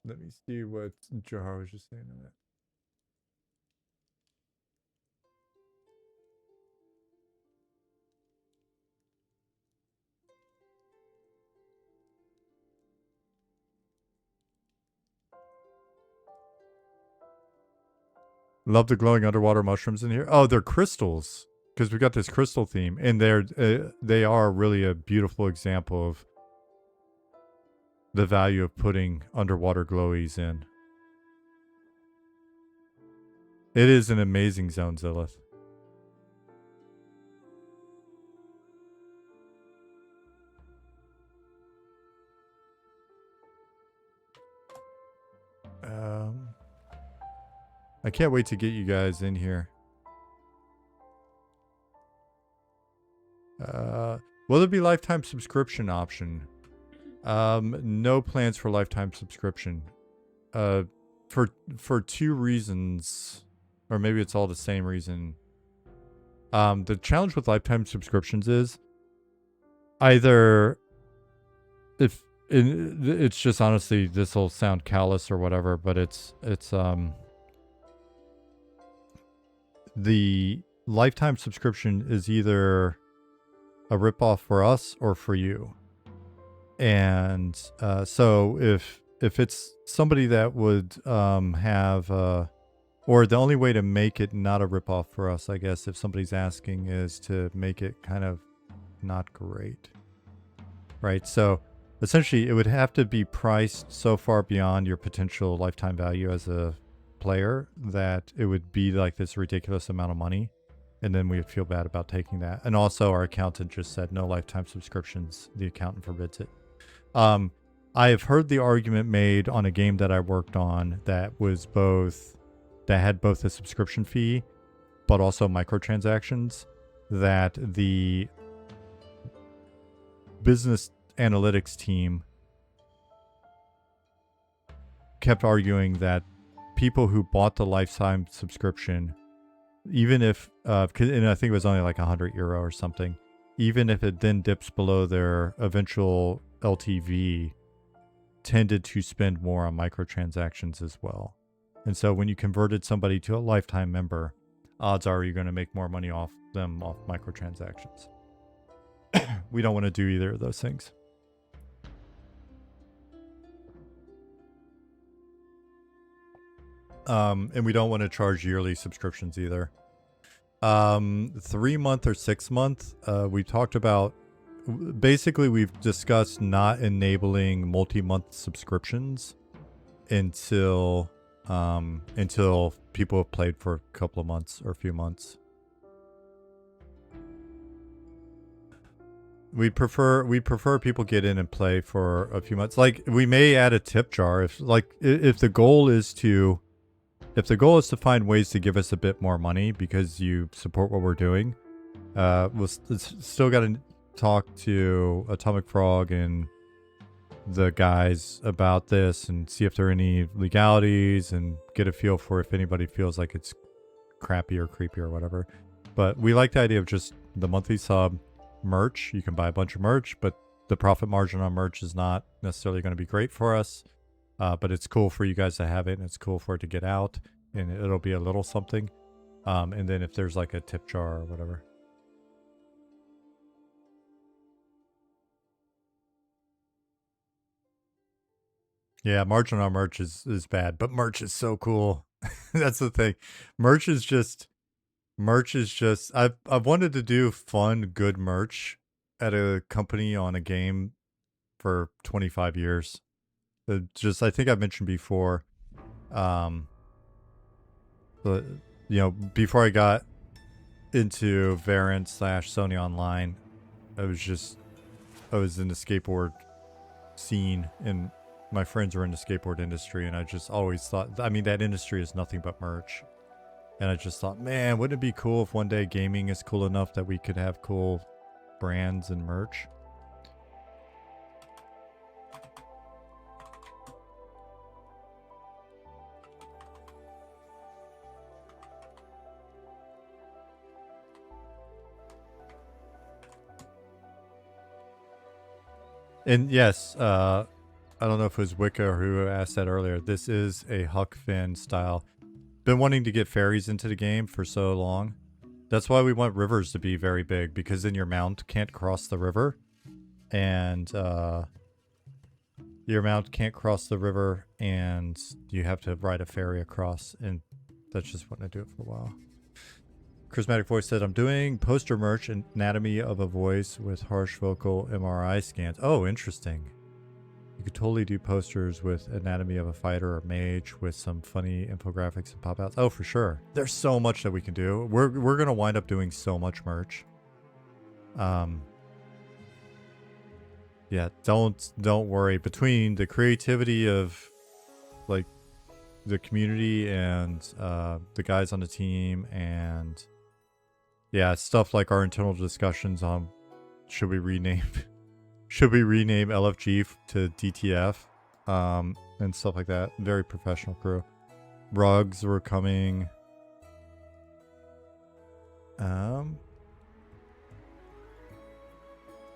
Let me see what Jahar was just saying on that. Love the glowing underwater mushrooms in here. Oh, they're crystals, because we got this crystal theme, and they are really a beautiful example of the value of putting underwater glowies in. It is an amazing zone, Zillith. I can't wait to get you guys in here. Will there be lifetime subscription option? No plans for lifetime subscription. For 2 reasons, or maybe it's all the same reason. The challenge with lifetime subscriptions is either it's just, honestly, this will sound callous or whatever, but it's the lifetime subscription is either a ripoff for us or for you. And so if it's somebody that would have or the only way to make it not a ripoff for us, I guess, if somebody's asking, is to make it kind of not great, right? So essentially it would have to be priced so far beyond your potential lifetime value as a player that it would be like this ridiculous amount of money, and then we would feel bad about taking that. And also our accountant just said no lifetime subscriptions. The accountant forbids it. I have heard the argument made on a game that I worked on that had both a subscription fee but also microtransactions, that the business analytics team kept arguing that people who bought the lifetime subscription, even if, and I think it was only like €100 or something, even if it then dips below their eventual LTV, tended to spend more on microtransactions as well. And so when you converted somebody to a lifetime member, odds are you're going to make more money off them off microtransactions. We don't want to do either of those things. And we don't want to charge yearly subscriptions either. 3 month or 6 month, we talked about, basically we've discussed not enabling multi-month subscriptions until people have played for a couple of months or a few months. We prefer people get in and play for a few months. Like, we may add a tip jar if the goal is to find ways to give us a bit more money because you support what we're doing. We'll still got to talk to Atomic Frog and the guys about this and see if there are any legalities and get a feel for if anybody feels like it's crappy or creepy or whatever. But we like the idea of just the monthly sub merch. You can buy a bunch of merch, but the profit margin on merch is not necessarily going to be great for us. But it's cool for you guys to have it, and it's cool for it to get out, and it'll be a little something. And then if there's like a tip jar or whatever. Yeah, margin on merch is bad, but merch is so cool. That's the thing. Merch is just I've wanted to do fun, good merch at a company on a game for 25 years. I think I've mentioned before, but, before I got into Variant / Sony Online, I was in the skateboard scene, and my friends are in the skateboard industry, and I just always thought, that industry is nothing but merch. And I just thought, man, wouldn't it be cool if one day gaming is cool enough that we could have cool brands and merch? And yes, I don't know if it was Wicca who asked that earlier. This is a Huck Finn style. Been wanting to get fairies into the game for so long. That's why we want rivers to be very big, because then your mount can't cross the river. And your mount can't cross the river, and you have to ride a ferry across. And that's just what I do it for a while. Charismatic Voice said, I'm doing poster merch, anatomy of a voice with harsh vocal MRI scans. Oh, interesting. You could totally do posters with anatomy of a fighter or mage with some funny infographics and pop-outs. Oh, for sure. There's so much that we can do. We're going to wind up doing so much merch. Yeah, don't worry. Between the creativity of like the community and the guys on the team, and yeah, stuff like our internal discussions on should we rename LFG to DTF, and stuff like that. Very professional crew. Rugs were coming.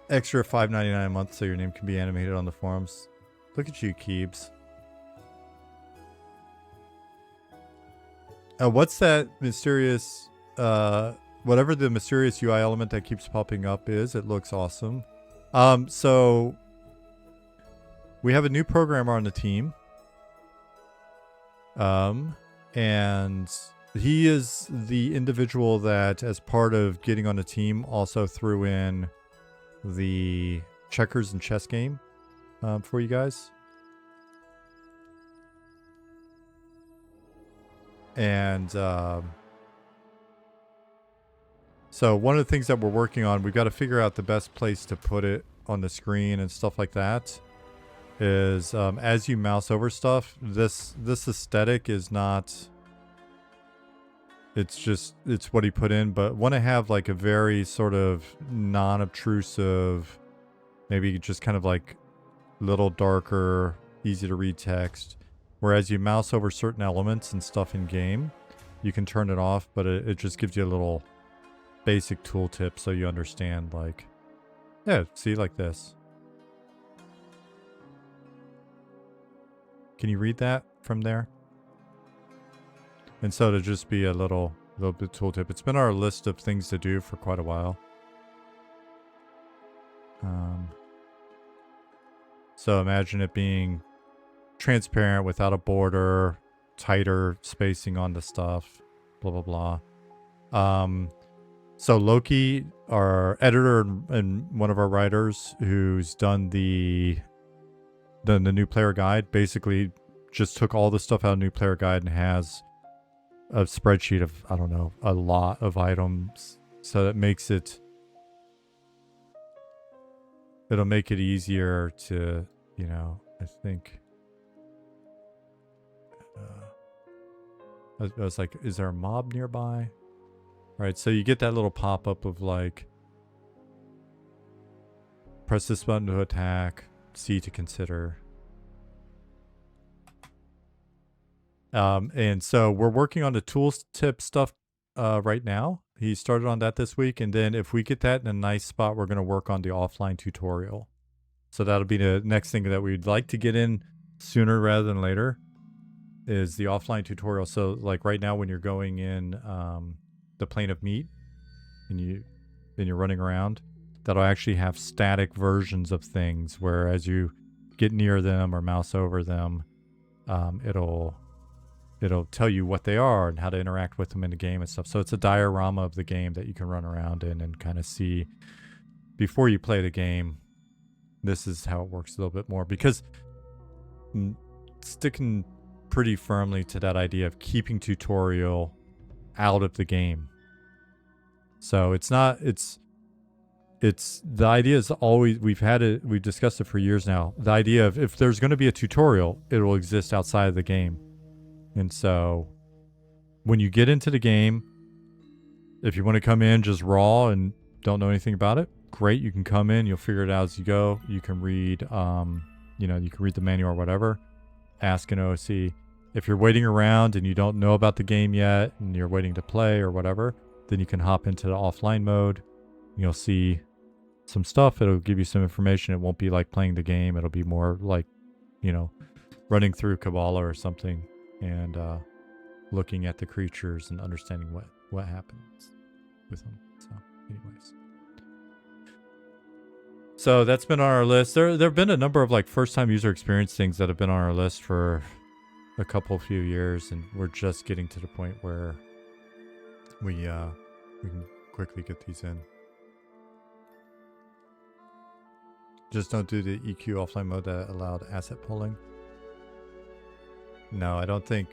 Extra $5.99 a month so your name can be animated on the forums. Look at you, Keebs. What's that mysterious, whatever the mysterious UI element that keeps popping up is? It looks awesome. So we have a new programmer on the team. And he is the individual that, as part of getting on the team, also threw in the checkers and chess game for you guys. And so one of the things that we're working on, we've got to figure out the best place to put it on the screen and stuff like that, is as you mouse over stuff, this aesthetic is not, it's what he put in, but want to have like a very sort of non-obtrusive, maybe just kind of like little darker, easy to read text, whereas you mouse over certain elements and stuff in game, you can turn it off, but it just gives you a little basic tooltip so you understand, like, yeah, see, like this. Can you read that from there? And so to just be a little little bit tooltip. It's been our list of things to do for quite a while. So imagine it being transparent without a border, tighter spacing on the stuff, blah, blah, blah. So Loki, our editor and one of our writers who's done the new player guide, basically just took all the stuff out of new player guide and has a spreadsheet of, I don't know, a lot of items. So that makes it'll make it easier to, you know, I think. I was like, is there a mob nearby? Right, so you get that little pop-up of like, press this button to attack, C to consider. And so we're working on the tools tip stuff right now. He started on that this week, and then if we get that in a nice spot, we're going to work on the offline tutorial. So that'll be the next thing that we'd like to get in sooner rather than later, is the offline tutorial. So like right now when you're going in the plane of meat and you're running around, that'll actually have static versions of things where as you get near them or mouse over them, it'll tell you what they are and how to interact with them in the game and stuff. So it's a diorama of the game that you can run around in and kind of see before you play the game. This is how it works a little bit more, because sticking pretty firmly to that idea of keeping tutorial out of the game. So it's the idea is always, we've discussed it for years now. The idea of if there's going to be a tutorial, it will exist outside of the game. And so when you get into the game, if you want to come in just raw and don't know anything about it, great. You can come in, you'll figure it out as you go. You can read, you can read the manual or whatever, ask an OC. If you're waiting around and you don't know about the game yet and you're waiting to play or whatever, then you can hop into the offline mode. You'll see some stuff. It'll give you some information. It won't be like playing the game. It'll be more like, running through Kabbalah or something and looking at the creatures and understanding what happens with them. So anyways. So that's been on our list. There have been a number of like first time user experience things that have been on our list for a few years, and we're just getting to the point where we can quickly get these in. Just don't do the EQ offline mode that allowed asset pulling. No, I don't think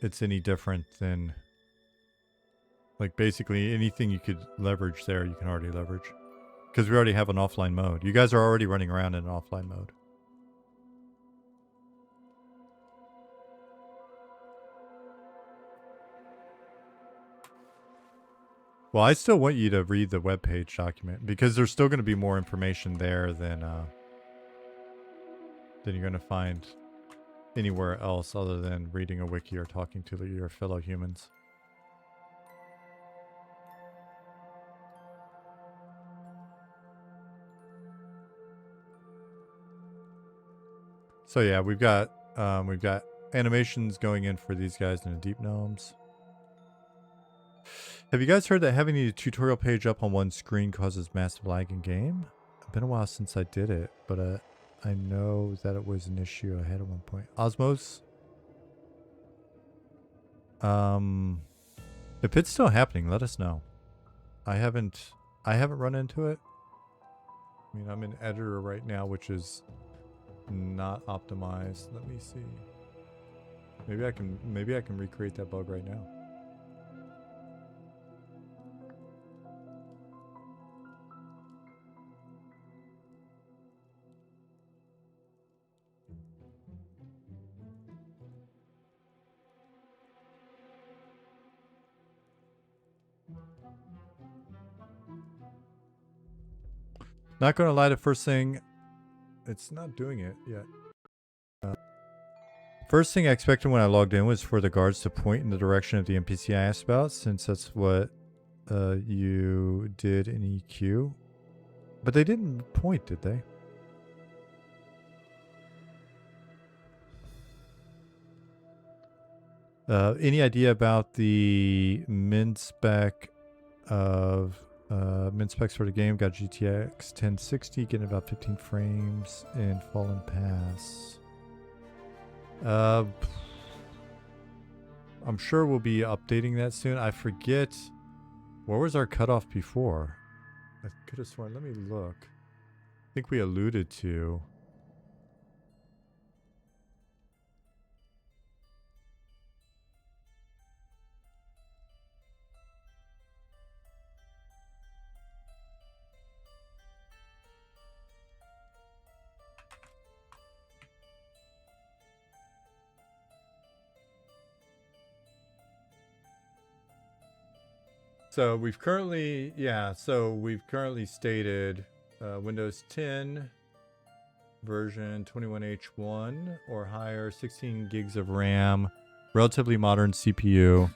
it's any different than, like, basically anything you could leverage there, you can already leverage. Because we already have an offline mode. You guys are already running around in an offline mode. Well, I still want you to read the webpage document, because there's still going to be more information there than you're going to find anywhere else other than reading a wiki or talking to your fellow humans. So yeah, we've got animations going in for these guys in the Deep Gnomes. Have you guys heard that having the tutorial page up on one screen causes massive lag in game? It's been a while since I did it, but I know that it was an issue I had at one point. Osmos? If it's still happening, let us know. I haven't run into it. I mean, I'm an editor right now, which is not optimized. Let me see. Maybe I can recreate that bug right now. Not gonna lie, the first thing, it's not doing it yet. First thing I expected when I logged in was for the guards to point in the direction of the NPC I asked about, since that's what you did in EQ. But they didn't point, did they? Any idea about the min spec of min specs for the game? Got GTX 1060, getting about 15 frames in Fallen Pass. I'm sure we'll be updating that soon. I forget, where was our cutoff before? I could have sworn, let me look. I think we alluded to. So we've currently, stated Windows 10 version 21H1 or higher, 16 gigs of RAM, relatively modern CPU,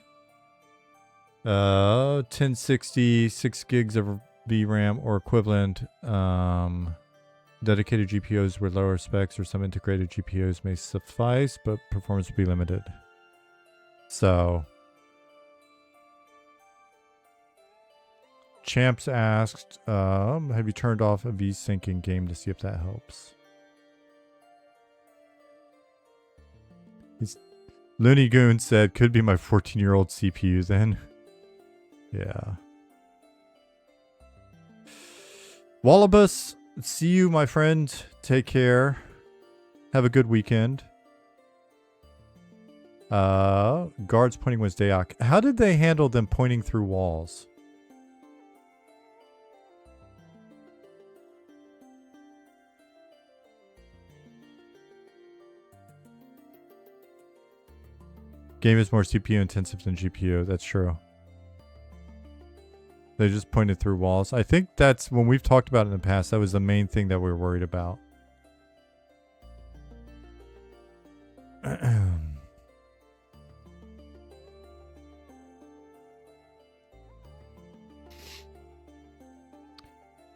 1060, 6 gigs of VRAM or equivalent, dedicated GPUs with lower specs or some integrated GPUs may suffice, but performance will be limited. So Champs asked, have you turned off a VSync in game to see if that helps? Looney Goon said, could be my 14-year-old CPU then. Yeah. Wallabus, see you, my friend. Take care. Have a good weekend. Guards pointing was Dayak. How did they handle them pointing through walls? Game is more CPU intensive than GPU. That's true. They just pointed through walls. I think that's, when we've talked about it in the past, that was the main thing that we were worried about.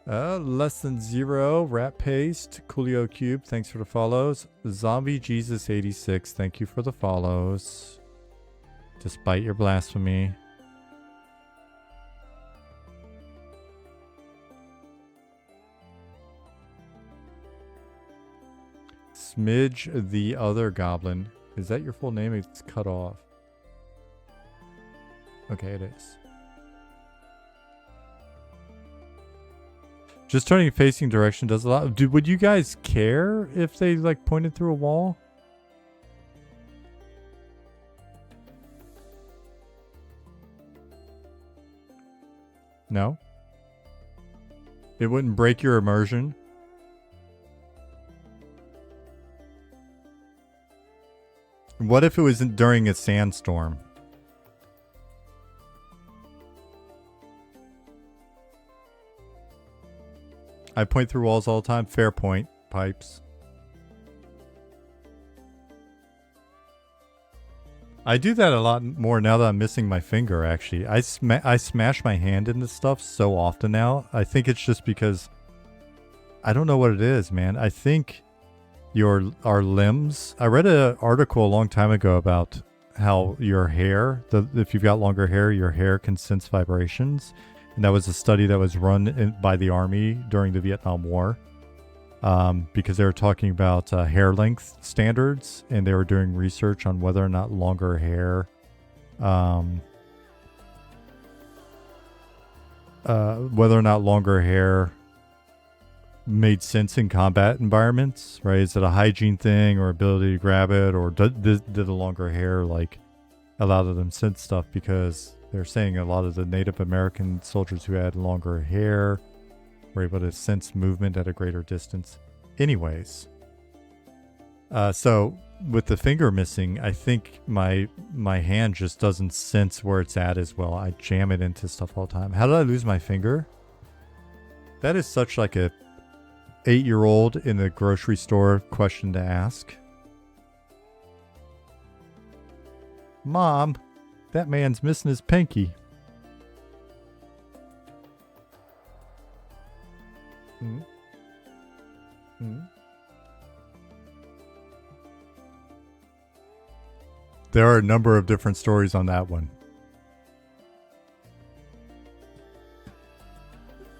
Less than zero, Rat Paste, Coolio Cube, thanks for the follows. Zombie Jesus 86, thank you for the follows. Despite your blasphemy. Smidge the Other Goblin. Is that your full name? It's cut off. Okay, it is. Just turning facing direction does a lot. Dude, would you guys care if they like pointed through a wall? No? It wouldn't break your immersion? What if it was during a sandstorm? I point through walls all the time. Fair point, Pipes. I do that a lot more now that I'm missing my finger, actually. I smash my hand into stuff so often now. I think it's just because... I don't know what it is, man. I think our limbs... I read an article a long time ago about how your hair, if you've got longer hair, your hair can sense vibrations. And that was a study that was run by the Army during the Vietnam War. Because they were talking about hair length standards, and they were doing research on whether or not longer hair made sense in combat environments, right? Is it a hygiene thing or ability to grab it, or did the longer hair like allow them to sense stuff? Because they're saying a lot of the Native American soldiers who had longer hair were able to sense movement at a greater distance. Anyways, so with the finger missing, I think my hand just doesn't sense where it's at as well. I jam it into stuff all the time. How did I lose my finger? That is such like a 8-year-old in the grocery store question to ask. Mom, that man's missing his pinky. There are a number of different stories on that one.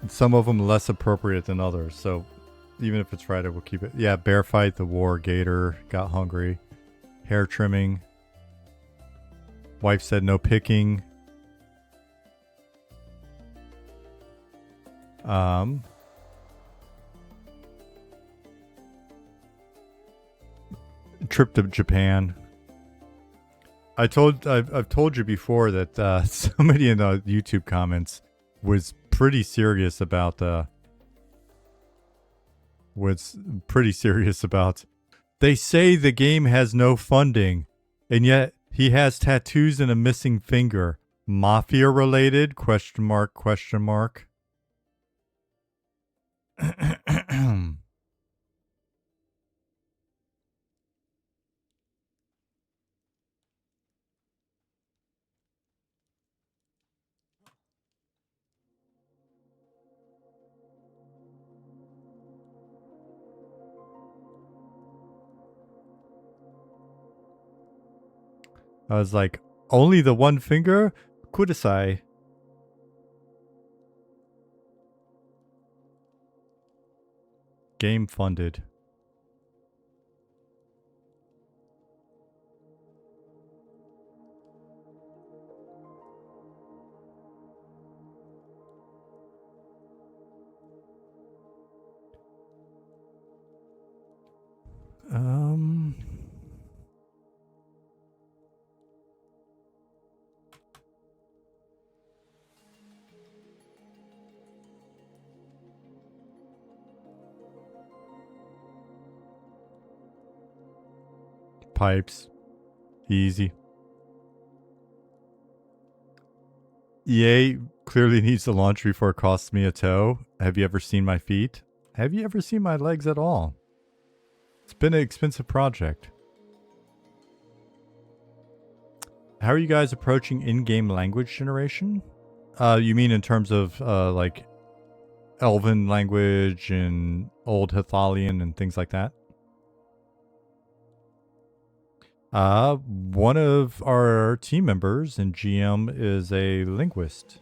Some of them less appropriate than others, so even if it's Friday, we'll keep it. Yeah, bear fight, the war, gator, got hungry, hair trimming, wife said no picking. Trip to Japan. I've told you before that somebody in the YouTube comments was pretty serious about they say the game has no funding, and yet he has tattoos and a missing finger. Mafia related? Question mark, question mark. I was like, only the one finger? Kudasai. Game funded. Pipes. Easy. EA clearly needs to launch before it costs me a toe. Have you ever seen my feet? Have you ever seen my legs at all? It's been an expensive project. How are you guys approaching in-game language generation? You mean in terms of like Elven language and Old Hethalian and things like that? One of our team members and GM is a linguist.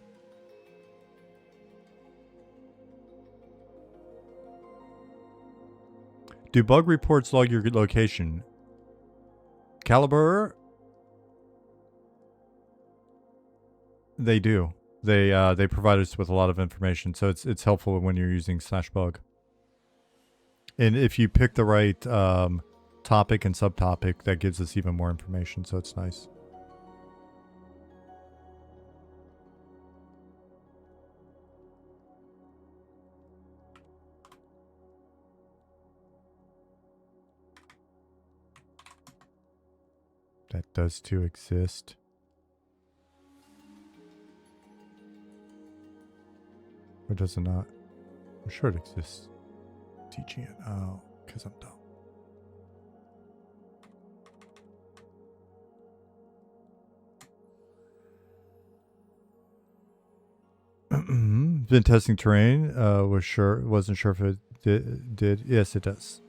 Do bug reports log your location? Caliber? They do. They provide us with a lot of information, so it's helpful when you're using /bug. And if you pick the right topic and subtopic, that gives us even more information, so it's nice. That does too exist. Or does it not? I'm sure it exists. Teaching it. Oh, because I'm dumb. Been testing terrain. Wasn't sure if it did. Yes, it does.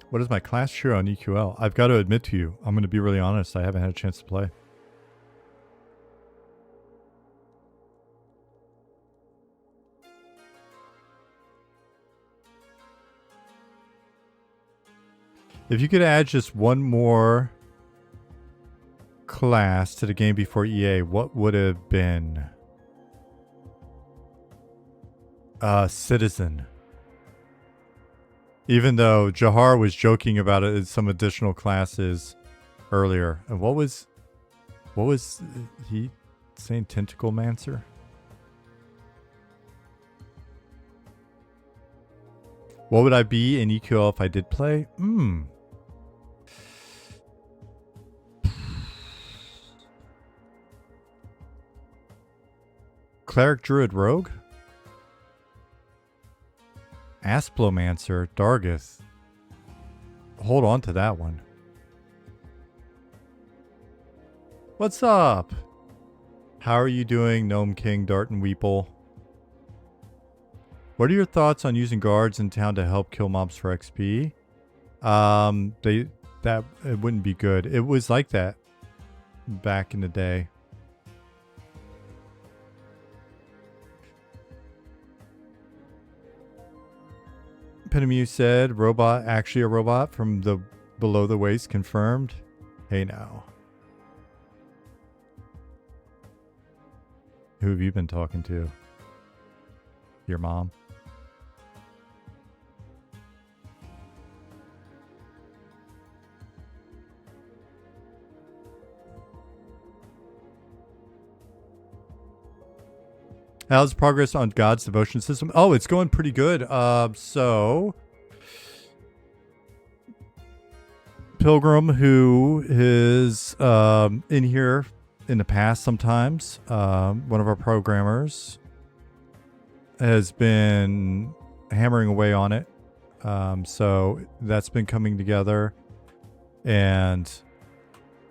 What is my class share on EQL? I've got to admit to you, I'm going to be really honest. I haven't had a chance to play. If you could add just one more class to the game before EA, what would it have been? Citizen. Even though Jahar was joking about it in some additional classes earlier. And what was he saying? Tentacle Mancer? What would I be in EQL if I did play? Cleric, Druid, Rogue? Asplomancer, Dargith. Hold on to that one. What's up? How are you doing, Gnome King, Dart and Weeple? What are your thoughts on using guards in town to help kill mobs for XP? That it wouldn't be good. It was like that back in the day. Pinamu said, robot, actually a robot from the below the waist, confirmed. Hey now. Who have you been talking to? Your mom? How's progress on God's devotion system? Oh, it's going pretty good. So Pilgrim, who is in here in the past sometimes, one of our programmers, has been hammering away on it. So that's been coming together. And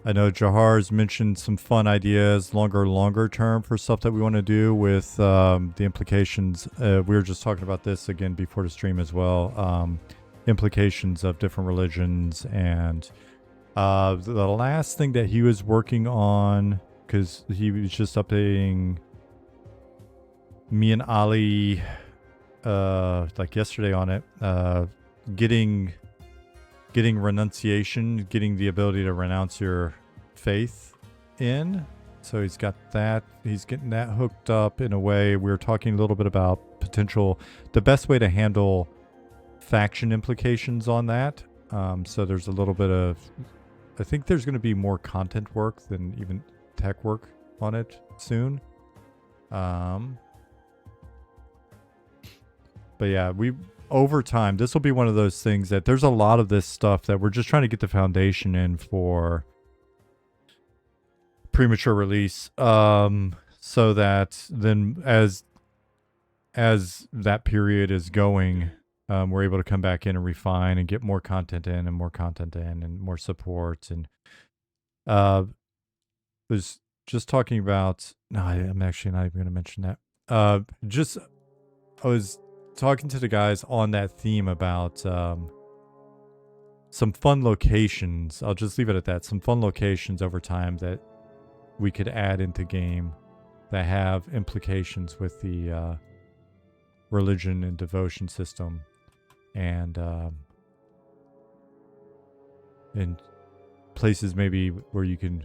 I know Jahar's mentioned some fun ideas, longer term for stuff that we want to do with the implications. We were just talking about this again before the stream as well. Implications of different religions. And the last thing that he was working on, because he was just updating me and Ali like yesterday on it, getting renunciation, getting the ability to renounce your faith in. So he's got that. He's getting that hooked up in a way. We were talking a little bit about the best way to handle faction implications on that. So there's a little bit of, I think there's going to be more content work than even tech work on it soon. But yeah, over time, this will be one of those things that there's a lot of this stuff that we're just trying to get the foundation in for premature release. So that then as that period is going, we're able to come back in and refine and get more content in and more content in and more support. And was just talking about, no, I'm actually not even going to mention that. I was talking to the guys on that theme about some fun locations. I'll just leave it at that. Some fun locations over time that we could add into game that have implications with the religion and devotion system, and in places maybe where you can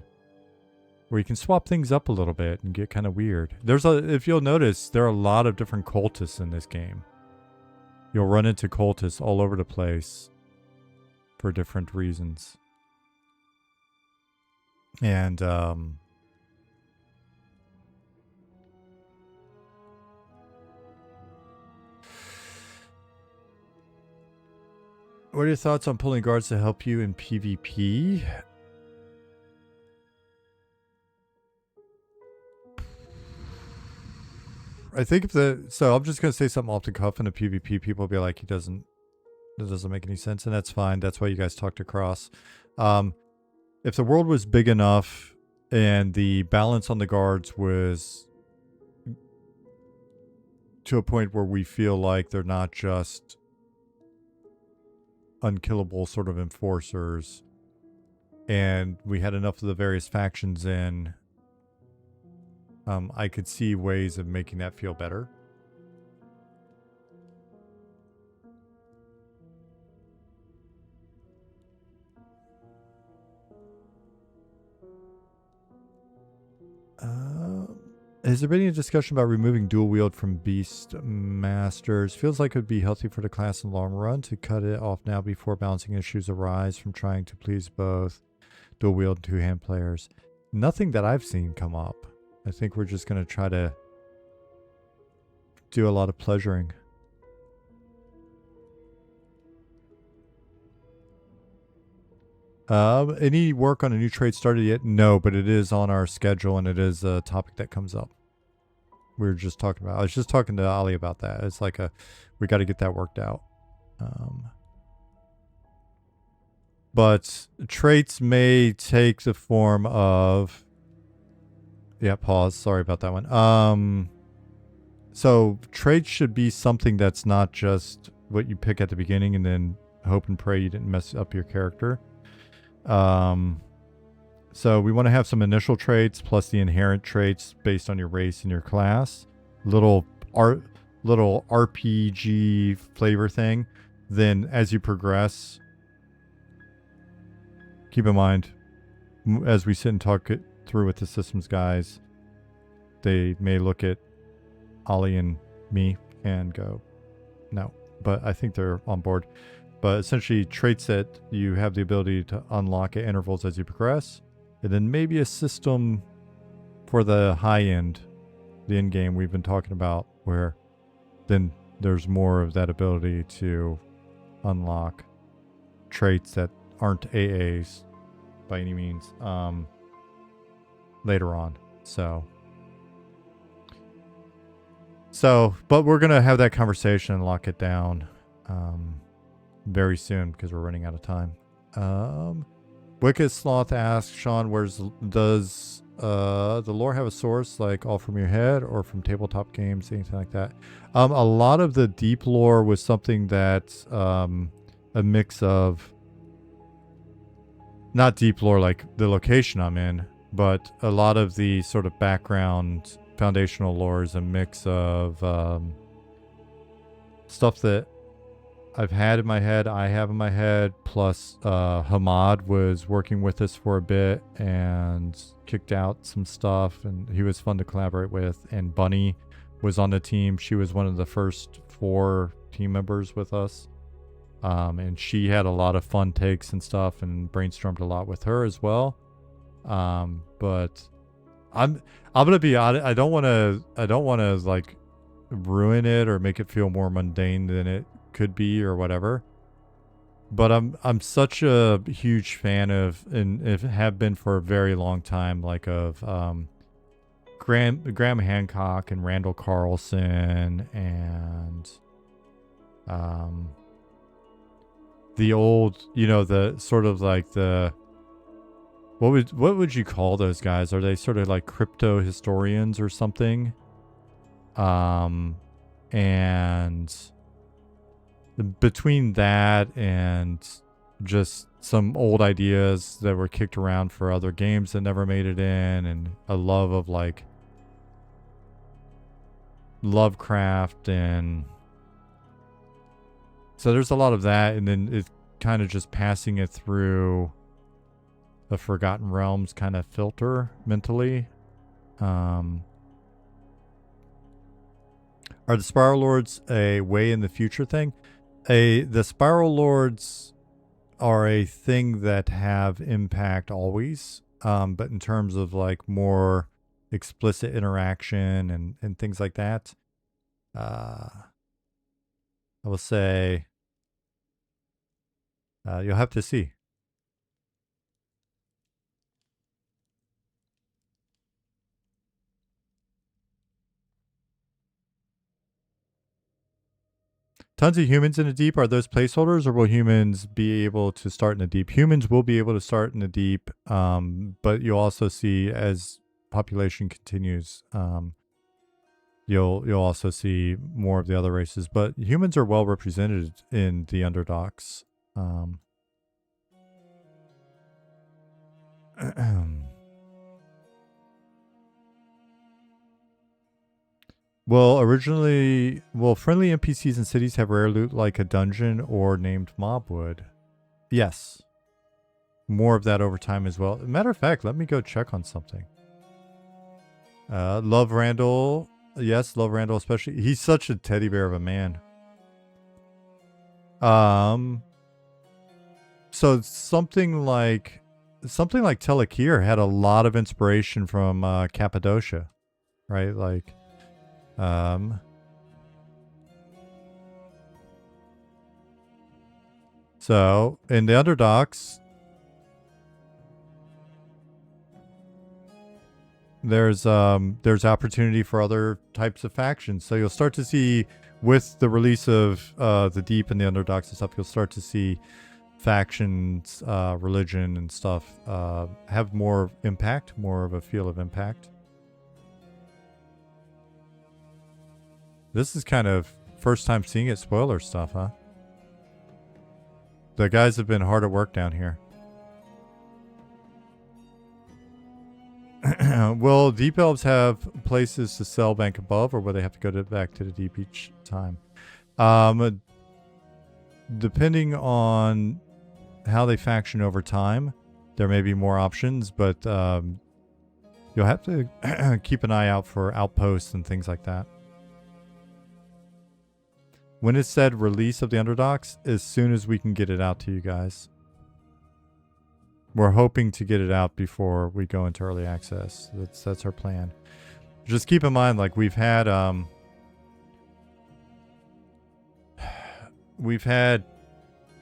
swap things up a little bit and get kind of weird. If you'll notice, there are a lot of different cultists in this game. You'll run into cultists all over the place for different reasons. And what are your thoughts on pulling guards to help you in PvP? I think so I'm just going to say something off the cuff in a PvP. People will be like, that doesn't make any sense, and that's fine. That's why you guys talked across. If the world was big enough and the balance on the guards was to a point where we feel like they're not just unkillable sort of enforcers, and we had enough of the various factions in, I could see ways of making that feel better. Has there been any discussion about removing dual wield from Beast Masters? Feels like it would be healthy for the class in the long run to cut it off now before balancing issues arise from trying to please both dual wield and two-hand players. Nothing that I've seen come up. I think we're just going to try to do a lot of pleasuring. Any work on a new trade started yet? No, but it is on our schedule, and it is a topic that comes up. We were just talking about. I was just talking to Ali about that. It's like we got to get that worked out. But traits may take the form of. Yeah, pause. Sorry about that one. So traits should be something that's not just what you pick at the beginning and then hope and pray you didn't mess up your character. So we want to have some initial traits plus the inherent traits based on your race and your class. Little RPG flavor thing. Then as you progress, keep in mind, as we sit and talk it through with the systems guys, they may look at Ollie and me and go, no. But I think they're on board. But essentially traits that you have the ability to unlock at intervals as you progress. And then maybe a system for the high end, the end game we've been talking about, where then there's more of that ability to unlock traits that aren't AAs by any means later on. So, but we're going to have that conversation and lock it down very soon because we're running out of time. Wicked Sloth asks, Sean, does the lore have a source, like all from your head or from tabletop games, anything like that? A lot of the deep lore was something that's a mix of, not deep lore like the location I'm in, but a lot of the sort of background foundational lore is a mix of stuff that I've had in my head, I have in my head, plus Hamad was working with us for a bit and kicked out some stuff, and he was fun to collaborate with. And Bunny was on the team. She was one of the first 4 team members with us. And she had a lot of fun takes and stuff and brainstormed a lot with her as well. But I'm gonna be honest, I don't wanna like ruin it or make it feel more mundane than it could be or whatever, but I'm such a huge fan of, and have been for a very long time, like of Graham Hancock and Randall Carlson and the old, the sort of like the what would you call those guys? Are they sort of like crypto historians or something? And between that and just some old ideas that were kicked around for other games that never made it in, and a love of like Lovecraft, and so there's a lot of that, and then it's kind of just passing it through the Forgotten Realms kind of filter mentally. Are the Spiral Lords a way in the future thing? The Spiral Lords are a thing that have impact always, but in terms of like more explicit interaction and things like that, I will say you'll have to see. Tons of humans in the deep. Are those placeholders, or will humans be able to start in the deep? Humans will be able to start in the deep, but you'll also see as population continues, you'll also see more of the other races. But humans are well represented in the Underdogs. Well, friendly NPCs in cities have rare loot like a dungeon or named mob would. Yes. More of that over time as well. Matter of fact, let me go check on something. Love Randall. Yes, love Randall especially. He's such a teddy bear of a man. So something like Telekir had a lot of inspiration from Cappadocia, right? Like so in the Underdogs, there's opportunity for other types of factions. So you'll start to see, with the release of the Deep and the Underdogs and stuff, you'll start to see factions, religion and stuff have more impact, more of a feel of impact. This is kind of first time seeing it spoiler stuff, huh? The guys have been hard at work down here. Will Deep Elves have places to sell bank above, or will they have to go back to the deep each time? Depending on how they faction over time, there may be more options, but you'll have to keep an eye out for outposts and things like that. When it said release of the Underdogs, as soon as we can get it out to you guys. We're hoping to get it out before we go into early access. That's our plan. Just keep in mind, like we've had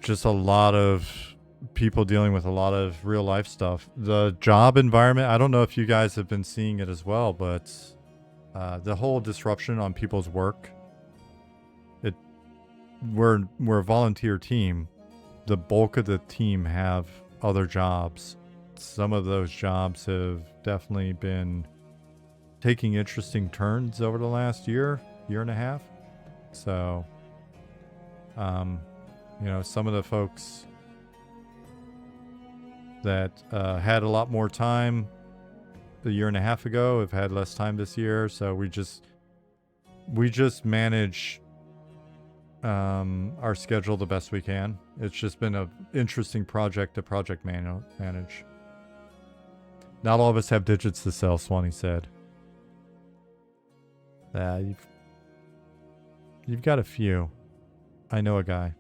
just a lot of people dealing with a lot of real life stuff. The job environment, I don't know if you guys have been seeing it as well, but the whole disruption on people's work. We're a volunteer team. The bulk of the team have other jobs. Some of those jobs have definitely been taking interesting turns over the last year and a half. So, you know, some of the folks that had a lot more time a year and a half ago have had less time this year. So we just manage our schedule the best we can. It's just been an interesting project to manage. Not all of us have digits to sell, Swanee said. You've got a few. I know a guy.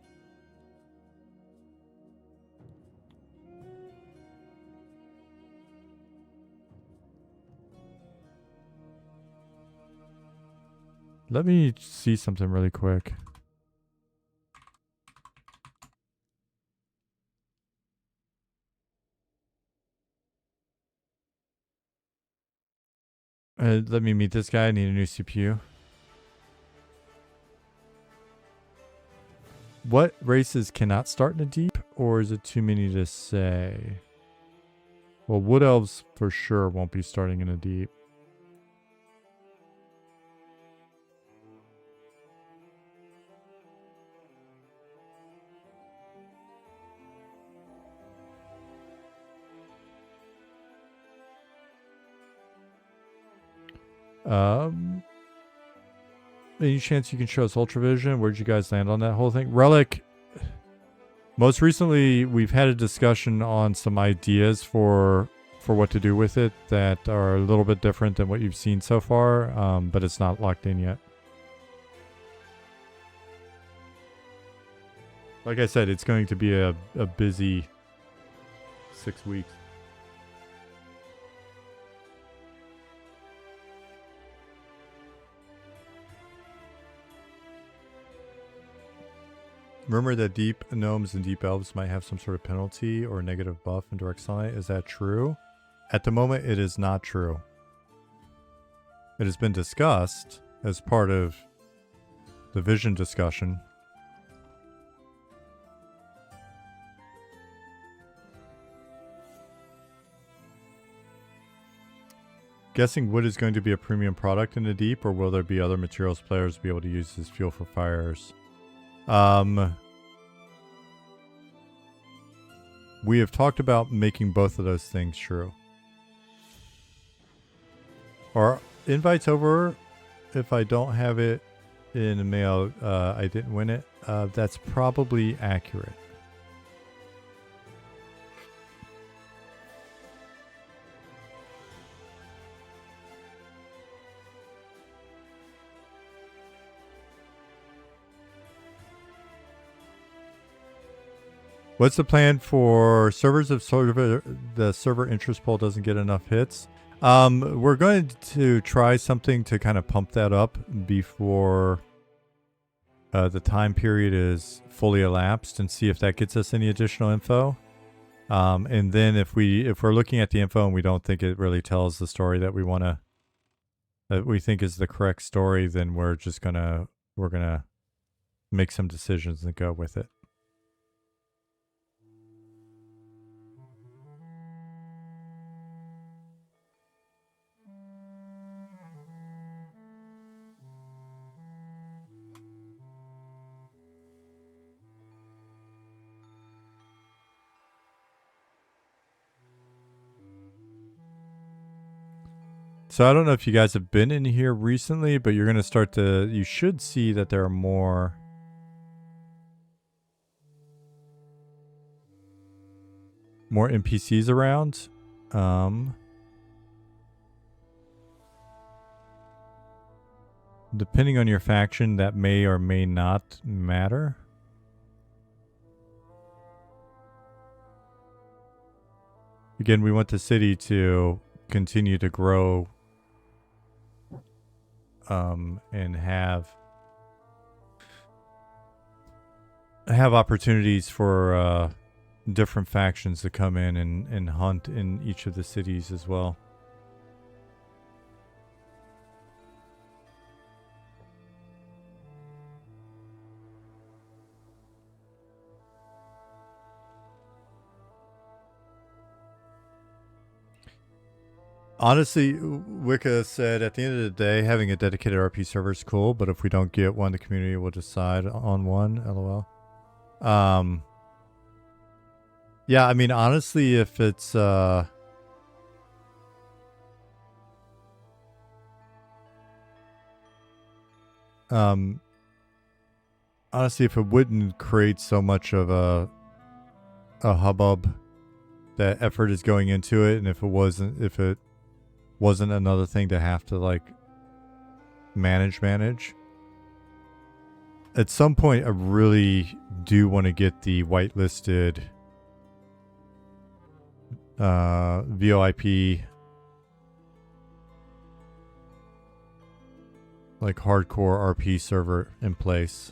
Let me see something really quick. Let me meet this guy. I need a new CPU. What races cannot start in a deep, or is it too many to say? Well, Wood Elves for sure won't be starting in a deep. Any chance you can show us Ultravision? Where'd you guys land on that whole thing? Relic, most recently we've had a discussion on some ideas for what to do with it that are a little bit different than what you've seen so far, but it's not locked in yet. Like I said, it's going to be a busy 6 weeks. Rumor that Deep Gnomes and Deep Elves might have some sort of penalty or negative buff in direct sunlight. Is that true? At the moment, it is not true. It has been discussed as part of the vision discussion. Guessing wood is going to be a premium product in the deep, or will there be other materials players be able to use as fuel for fires? We have talked about making both of those things true. Or invites over if I don't have it in the mail, I didn't win it. That's probably accurate. What's the plan for servers if the server interest poll doesn't get enough hits? We're going to try something to kind of pump that up before the time period is fully elapsed, and see if that gets us any additional info. And then if we're looking at the info and we don't think it really tells the story that we think is the correct story, then we're gonna make some decisions and go with it. So I don't know if you guys have been in here recently, but you're going to start to, you should see that there are more NPCs around. Depending on your faction, that may or may not matter. Again, we want the city to continue to grow and have opportunities for different factions to come in and hunt in each of the cities as well. Honestly, Wicca said at the end of the day, having a dedicated RP server is cool, but if we don't get one, the community will decide on one. LOL. Yeah, I mean, honestly, if it's honestly, if it wouldn't create so much of a hubbub, that effort is going into it, and if it wasn't another thing to have to like manage. At some point, I really do want to get the whitelisted VoIP like hardcore RP server in place.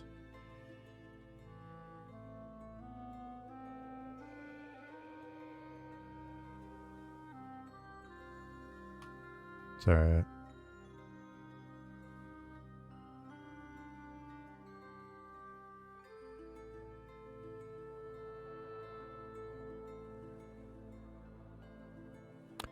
It's alright.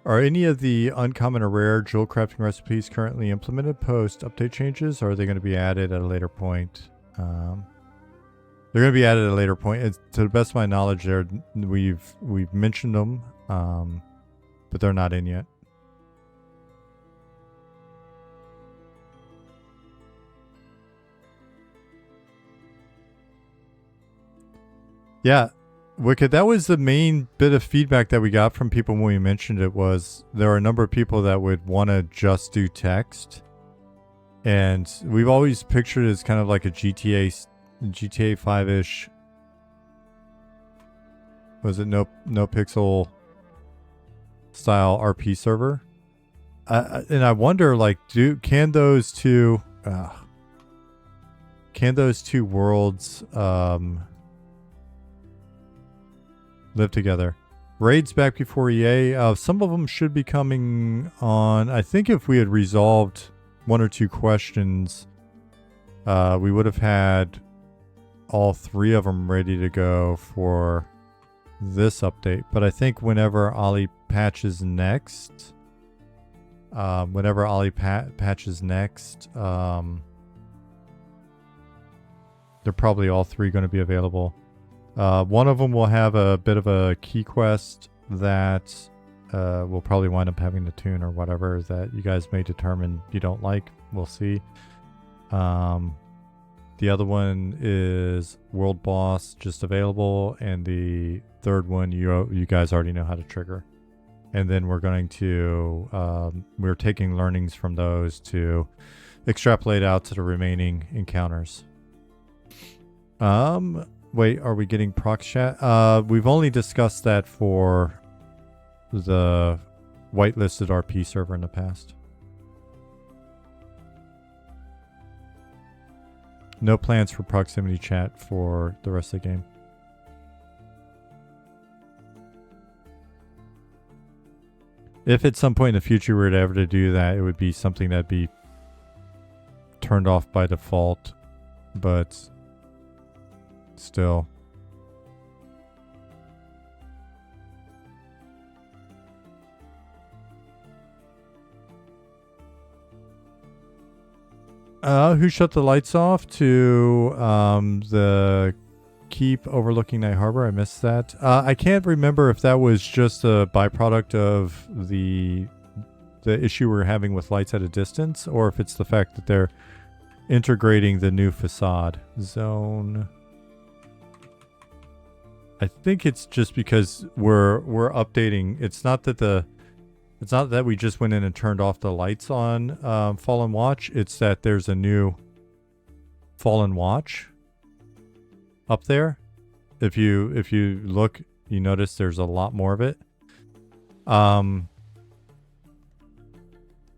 Are any of the uncommon or rare jewel crafting recipes currently implemented post update changes, or are they going to be added at a later point? They're going to be added at a later point. To the best of my knowledge, we've mentioned them, but they're not in yet. Yeah, Wicked, that was the main bit of feedback that we got from people when we mentioned it. Was there are a number of people that would want to just do text, and we've always pictured it as kind of like a GTA 5-ish. Was it no pixel style RP server? And I wonder, like, can those two worlds live together? Raids back before EA. Some of them should be coming on. I think if we had resolved one or two questions, we would have had all three of them ready to go for this update. But I think whenever Ollie patches next, they're probably all three going to be available. One of them will have a bit of a key quest that we'll probably wind up having to tune or whatever that you guys may determine you don't like. We'll see. The other one is World Boss, just available, and the third one you guys already know how to trigger. And then we're going to we're taking learnings from those to extrapolate out to the remaining encounters. Wait, are we getting prox chat? We've only discussed that for the whitelisted RP server in the past. No plans for proximity chat for the rest of the game. If at some point in the future we were ever to do that, it would be something that'd be turned off by default, but still. Who shut the lights off to the keep overlooking Night Harbor? I missed that. I can't remember if that was just a byproduct of the the issue we're having with lights at a distance, or if it's the fact that they're integrating the new facade zone. I think it's just because we're updating. It's not that we just went in and turned off the lights on Fallen Watch. It's that there's a new Fallen Watch up there. If you look, you notice there's a lot more of it.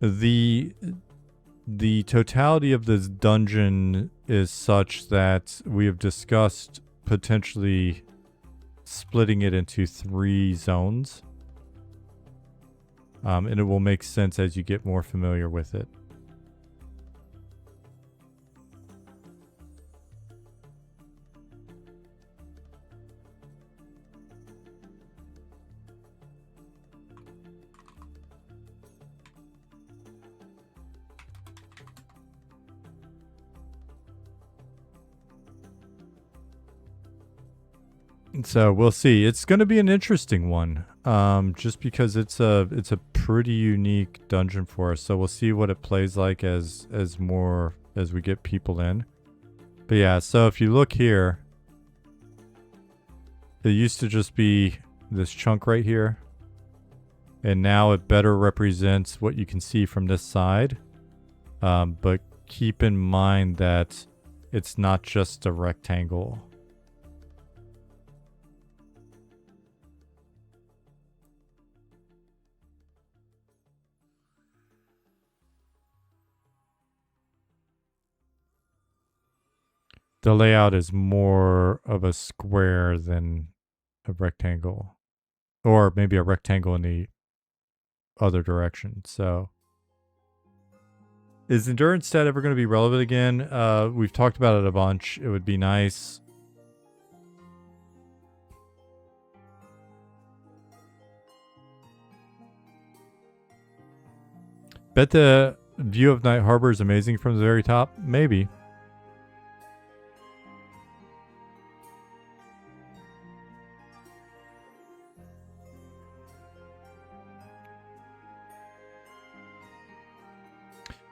The totality of this dungeon is such that we have discussed potentially splitting it into 3 zones. And it will make sense as you get more familiar with it. So we'll see. It's going to be an interesting one, just because it's a pretty unique dungeon for us. So we'll see what it plays like as we get people in. But yeah, so if you look here, it used to just be this chunk right here, and now it better represents what you can see from this side. But keep in mind that it's not just a rectangle. The layout is more of a square than a rectangle. Or maybe a rectangle in the other direction. So, is endurance stat ever going to be relevant again? We've talked about it a bunch. It would be nice. Bet the view of Night Harbor is amazing from the very top. Maybe.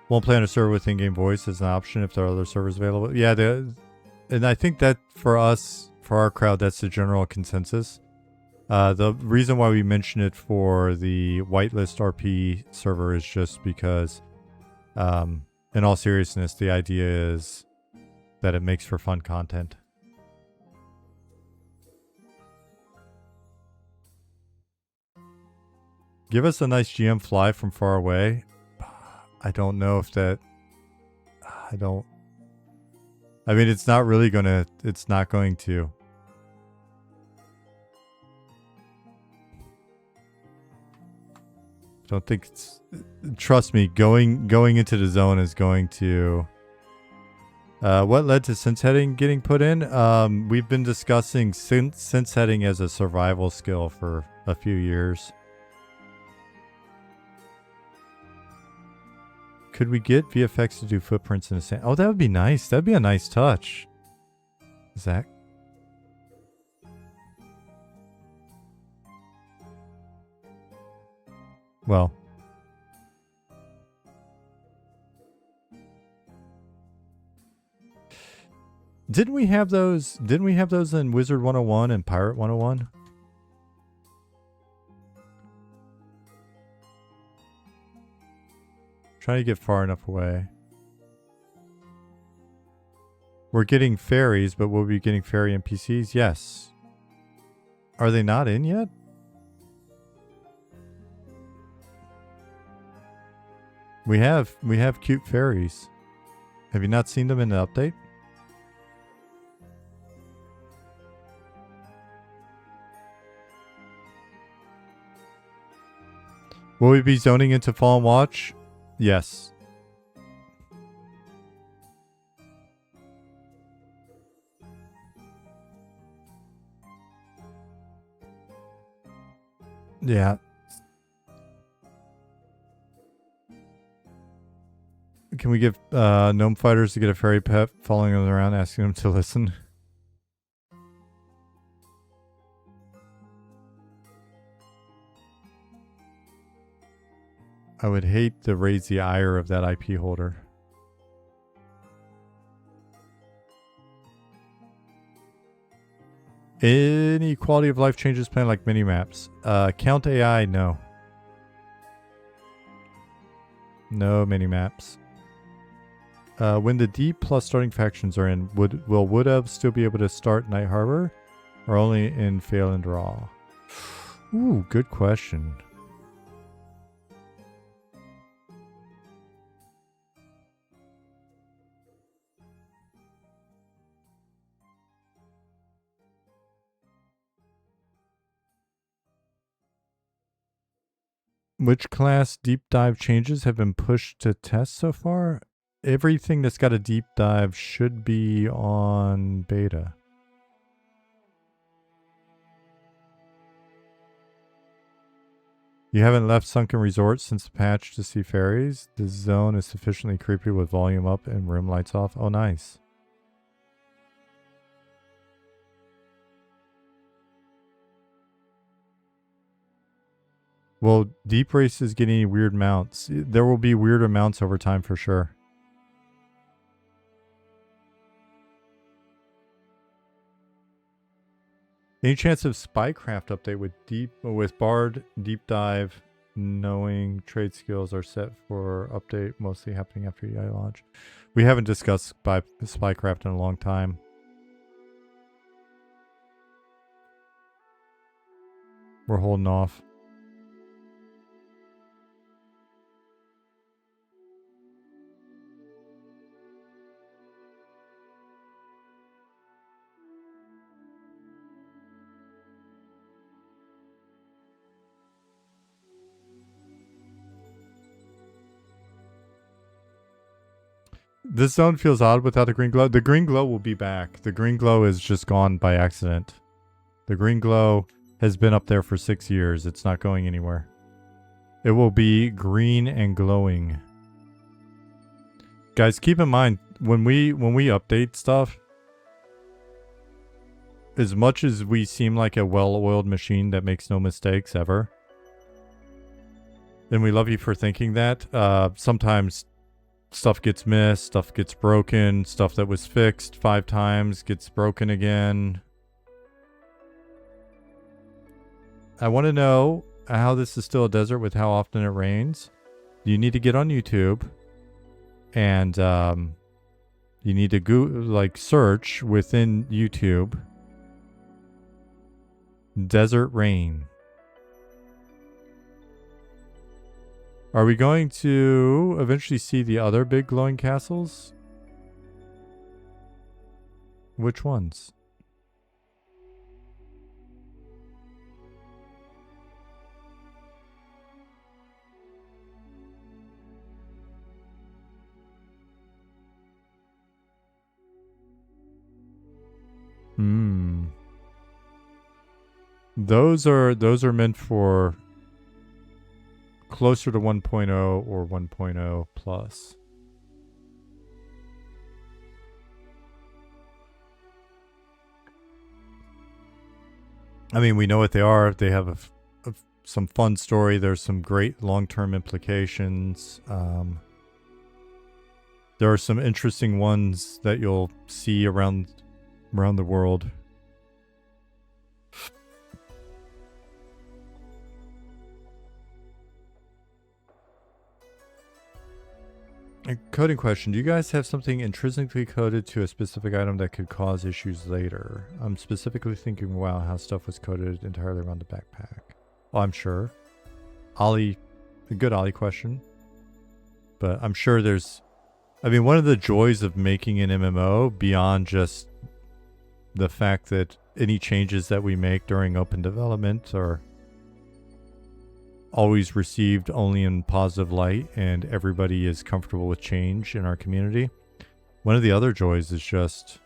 Won't play on a server with in-game voice as an option if there are other servers available. Yeah, and I think that for us, for our crowd, that's the general consensus. The reason why we mention it for the whitelist RP server is just because, in all seriousness, the idea is that it makes for fun content. Give us a nice GM fly from far away. I don't know if that... I mean, it's not really gonna... It's not going to. Don't think it's... Trust me, going into the zone is going to... what led to sense heading getting put in? We've been discussing sense heading as a survival skill for a few years. Could we get VFX to do footprints in the sand? Oh, that would be nice. That'd be a nice touch. Zach? Well. Didn't we have those in Wizard 101 and Pirate 101? Trying to get far enough away. We're getting fairies, but will we be getting fairy NPCs? Yes. Are they not in yet? We have cute fairies. Have you not seen them in the update? Will we be zoning into Fallen Watch? Yes. Yeah. Can we give gnome fighters to get a fairy pet following them around, asking them to listen? I would hate to raise the ire of that IP holder. Any quality of life changes planned like mini-maps? Count AI, no. No mini-maps. When the Deep plus starting factions are in, will Wood Elves still be able to start Night Harbor? Or only in Fail and Draw? Ooh, good question. Which class deep dive changes have been pushed to test so far? Everything that's got a deep dive should be on beta. You haven't left Sunken Resort since the patch to see fairies? This zone is sufficiently creepy with volume up and room lights off. Oh, nice. Well, Deep Race is getting weird mounts. There will be weirder mounts over time for sure. Any chance of Spycraft update with Bard, Deep Dive, knowing trade skills are set for update, mostly happening after EI launch? We haven't discussed Spycraft in a long time. We're holding off. This zone feels odd without the green glow. The green glow will be back. The green glow is just gone by accident. The green glow has been up there for 6 years. It's not going anywhere. It will be green and glowing. Guys, keep in mind, when we update stuff, as much as we seem like a well-oiled machine that makes no mistakes ever, and we love you for thinking that, sometimes stuff gets missed, stuff gets broken, stuff that was fixed 5 times gets broken again. I want to know how this is still a desert with how often it rains. You need to get on YouTube and you need to search within YouTube desert rain. Are we going to eventually see the other big glowing castles? Which ones? Those are meant for closer to 1.0 or 1.0 plus. I mean, we know what they are. They have some fun story. There's some great long-term implications. There are some interesting ones that you'll see around the world. A coding question. Do you guys have something intrinsically coded to a specific item that could cause issues later? I'm specifically thinking, wow, how stuff was coded entirely around the backpack. Oh, I'm sure. Ollie, a good Ollie question. But I'm sure there's... I mean, one of the joys of making an MMO, beyond just the fact that any changes that we make during open development are always received only in positive light and everybody is comfortable with change in our community. One of the other joys is just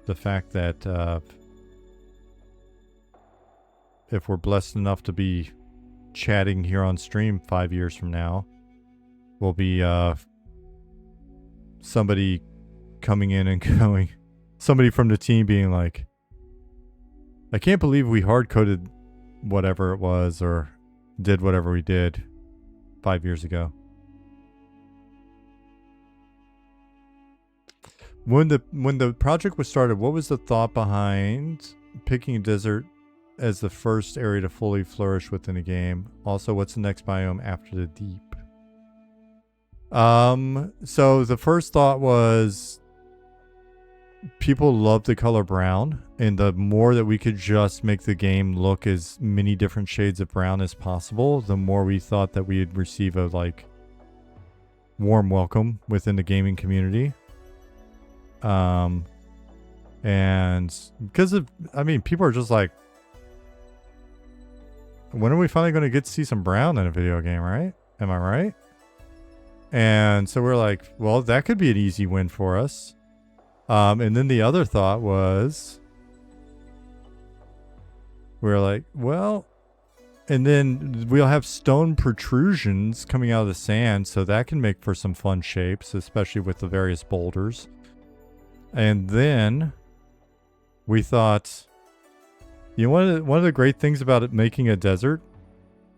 the fact that if we're blessed enough to be chatting here on stream 5 years from now, we'll be somebody coming in and going, somebody from the team being like, I can't believe we hard-coded whatever it was or did whatever we did. 5 years ago. When the project was started, what was the thought behind picking a desert as the first area to fully flourish within a game? Also, what's the next biome after the deep? So the first thought was people love the color brown, and the more that we could just make the game look as many different shades of brown as possible, the more we thought that we'd receive a like warm welcome within the gaming community. And because of, I mean, people are just like, when are we finally going to get to see some brown in a video game, right? Am I right? And so we're like, well, that could be an easy win for us. And then the other thought was, we're like, well, and then we'll have stone protrusions coming out of the sand, so that can make for some fun shapes, especially with the various boulders. And then we thought, you know, one of the great things about it making a desert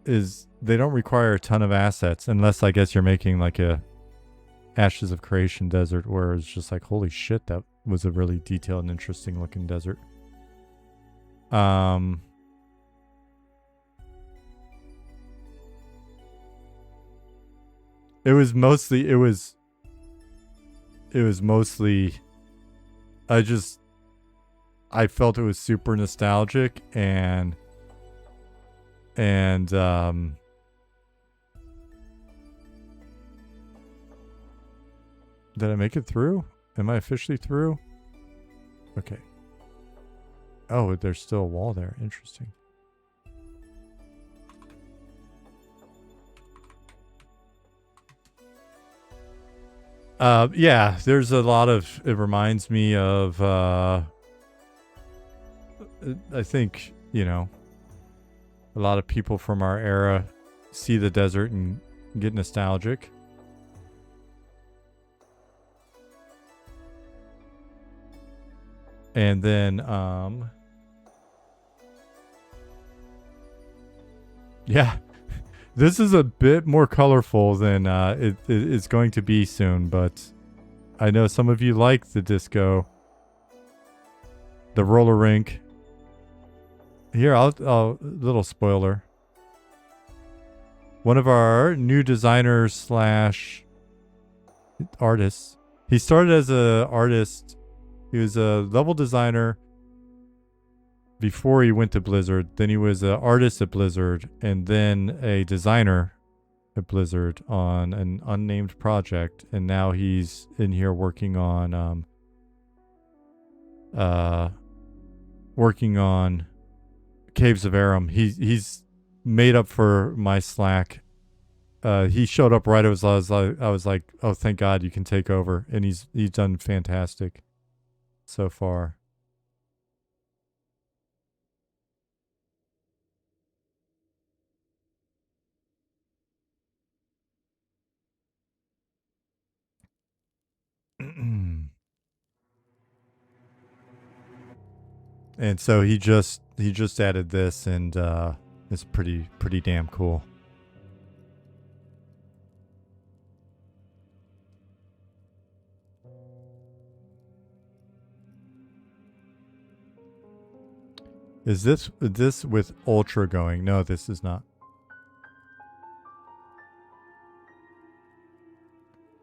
is they don't require a ton of assets, unless I guess you're making like a Ashes of Creation desert where it's just like, holy shit, that was a really detailed and interesting looking desert. It was mostly I felt it was super nostalgic and did I make it through? Am I officially through? Okay. Oh, there's still a wall there. Interesting. Yeah, there's a lot of, it reminds me of, I think, you know, a lot of people from our era see the desert and get nostalgic. And then, yeah, this is a bit more colorful than it is going to be soon, but I know some of you like the disco, the roller rink. Here, I'll little spoiler. One of our new designers slash artists. He started as a artist. He was a level designer before he went to Blizzard. Then he was an artist at Blizzard, and then a designer at Blizzard on an unnamed project. And now he's in here working on Caves of Aram. He's made up for my slack. He showed up right as I was like, oh, thank God you can take over, and he's done fantastic so far. And so he just added this, and it's pretty damn cool. Is this with Ultra going? No, this is not.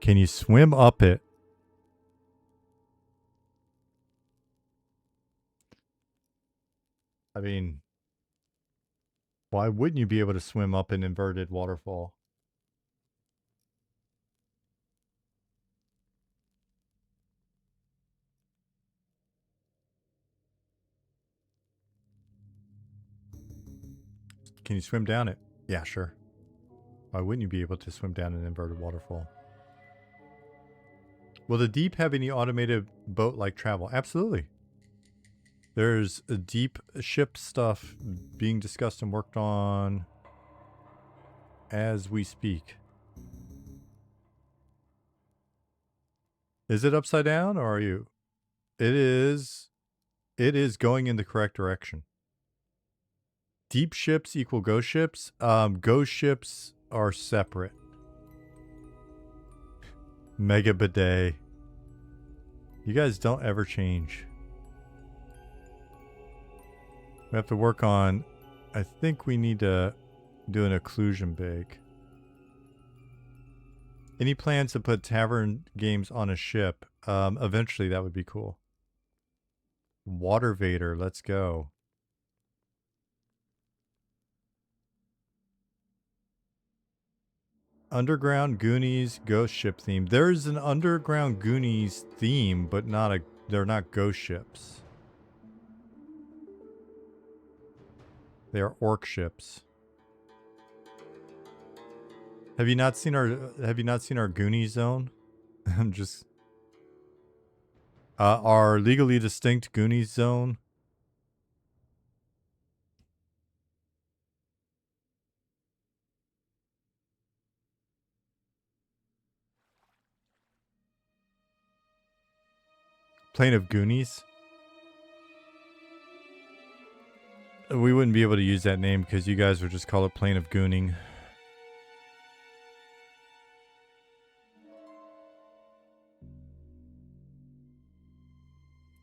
Can you swim up it? I mean, why wouldn't you be able to swim up an inverted waterfall? Can you swim down it? Yeah, sure. Why wouldn't you be able to swim down an inverted waterfall? Will the deep have any automated boat-like travel? Absolutely. There's a deep ship stuff being discussed and worked on as we speak. Is it upside down, or are you? It is going in the correct direction. Deep ships equal ghost ships. Ghost ships are separate. Mega bidet. You guys don't ever change. We have to work on... I think we need to do an occlusion big. Any plans to put tavern games on a ship? Eventually that would be cool. Water Vader, let's go. Underground Goonies ghost ship theme. There's an Underground Goonies theme, but they're not ghost ships. They are orc ships. Have you not seen our Goonies zone? I'm just our legally distinct Goonies zone. Plane of Goonies. We wouldn't be able to use that name because you guys would just call it Plane of Gooning.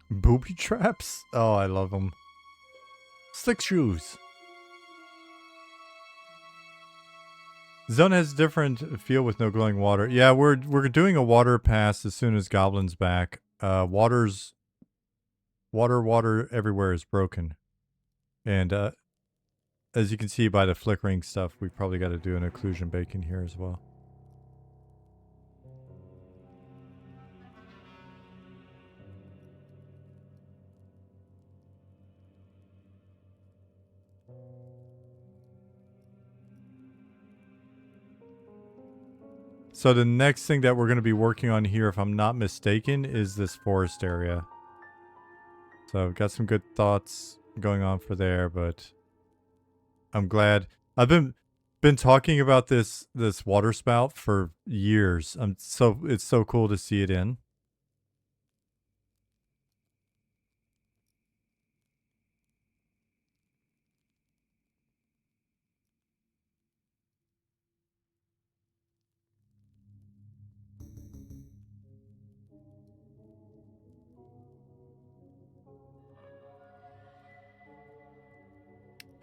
Booby traps? Oh, I love them. Slick shoes. Zone has a different feel with no glowing water. Yeah, we're doing a water pass as soon as Goblin's back. Water everywhere is broken. And as you can see by the flickering stuff, we've probably got to do an occlusion bacon here as well. So the next thing that we're going to be working on here, if I'm not mistaken, is this forest area. So I've got some good thoughts going on for there, but I'm glad. I've been talking about this water spout for years. It's so cool to see it in.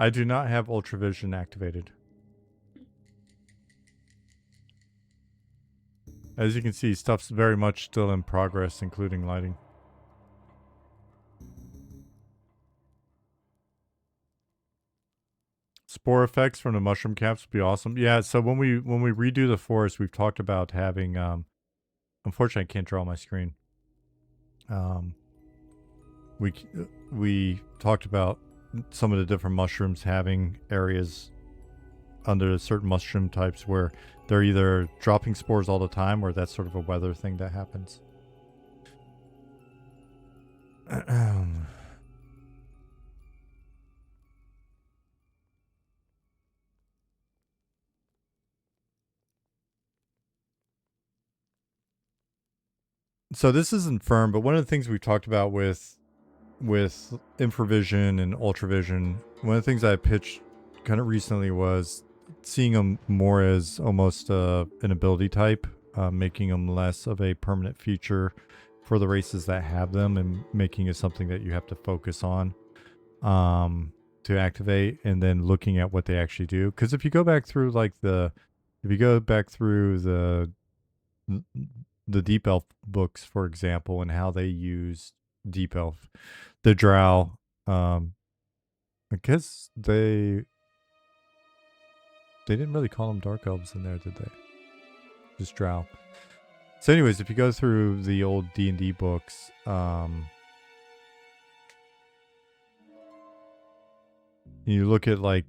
I do not have ultravision activated. As you can see, stuff's very much still in progress, including lighting. Spore effects from the mushroom caps would be awesome. Yeah, so when we redo the forest, we've talked about having unfortunately I can't draw my screen. We talked about some of the different mushrooms having areas under certain mushroom types where they're either dropping spores all the time or that's sort of a weather thing that happens. So this isn't firm, but one of the things we talked about with infravision and ultravision, one of the things I pitched kind of recently was seeing them more as almost an ability type, making them less of a permanent feature for the races that have them, and making it something that you have to focus on to activate, and then looking at what they actually do. Because if you go back through the Deep Elf books, for example, and how they use Deep Elf, the Drow, I guess they didn't really call them Dark Elves in there, did they? Just Drow. So anyways, if you go through the old D&D books, you look at like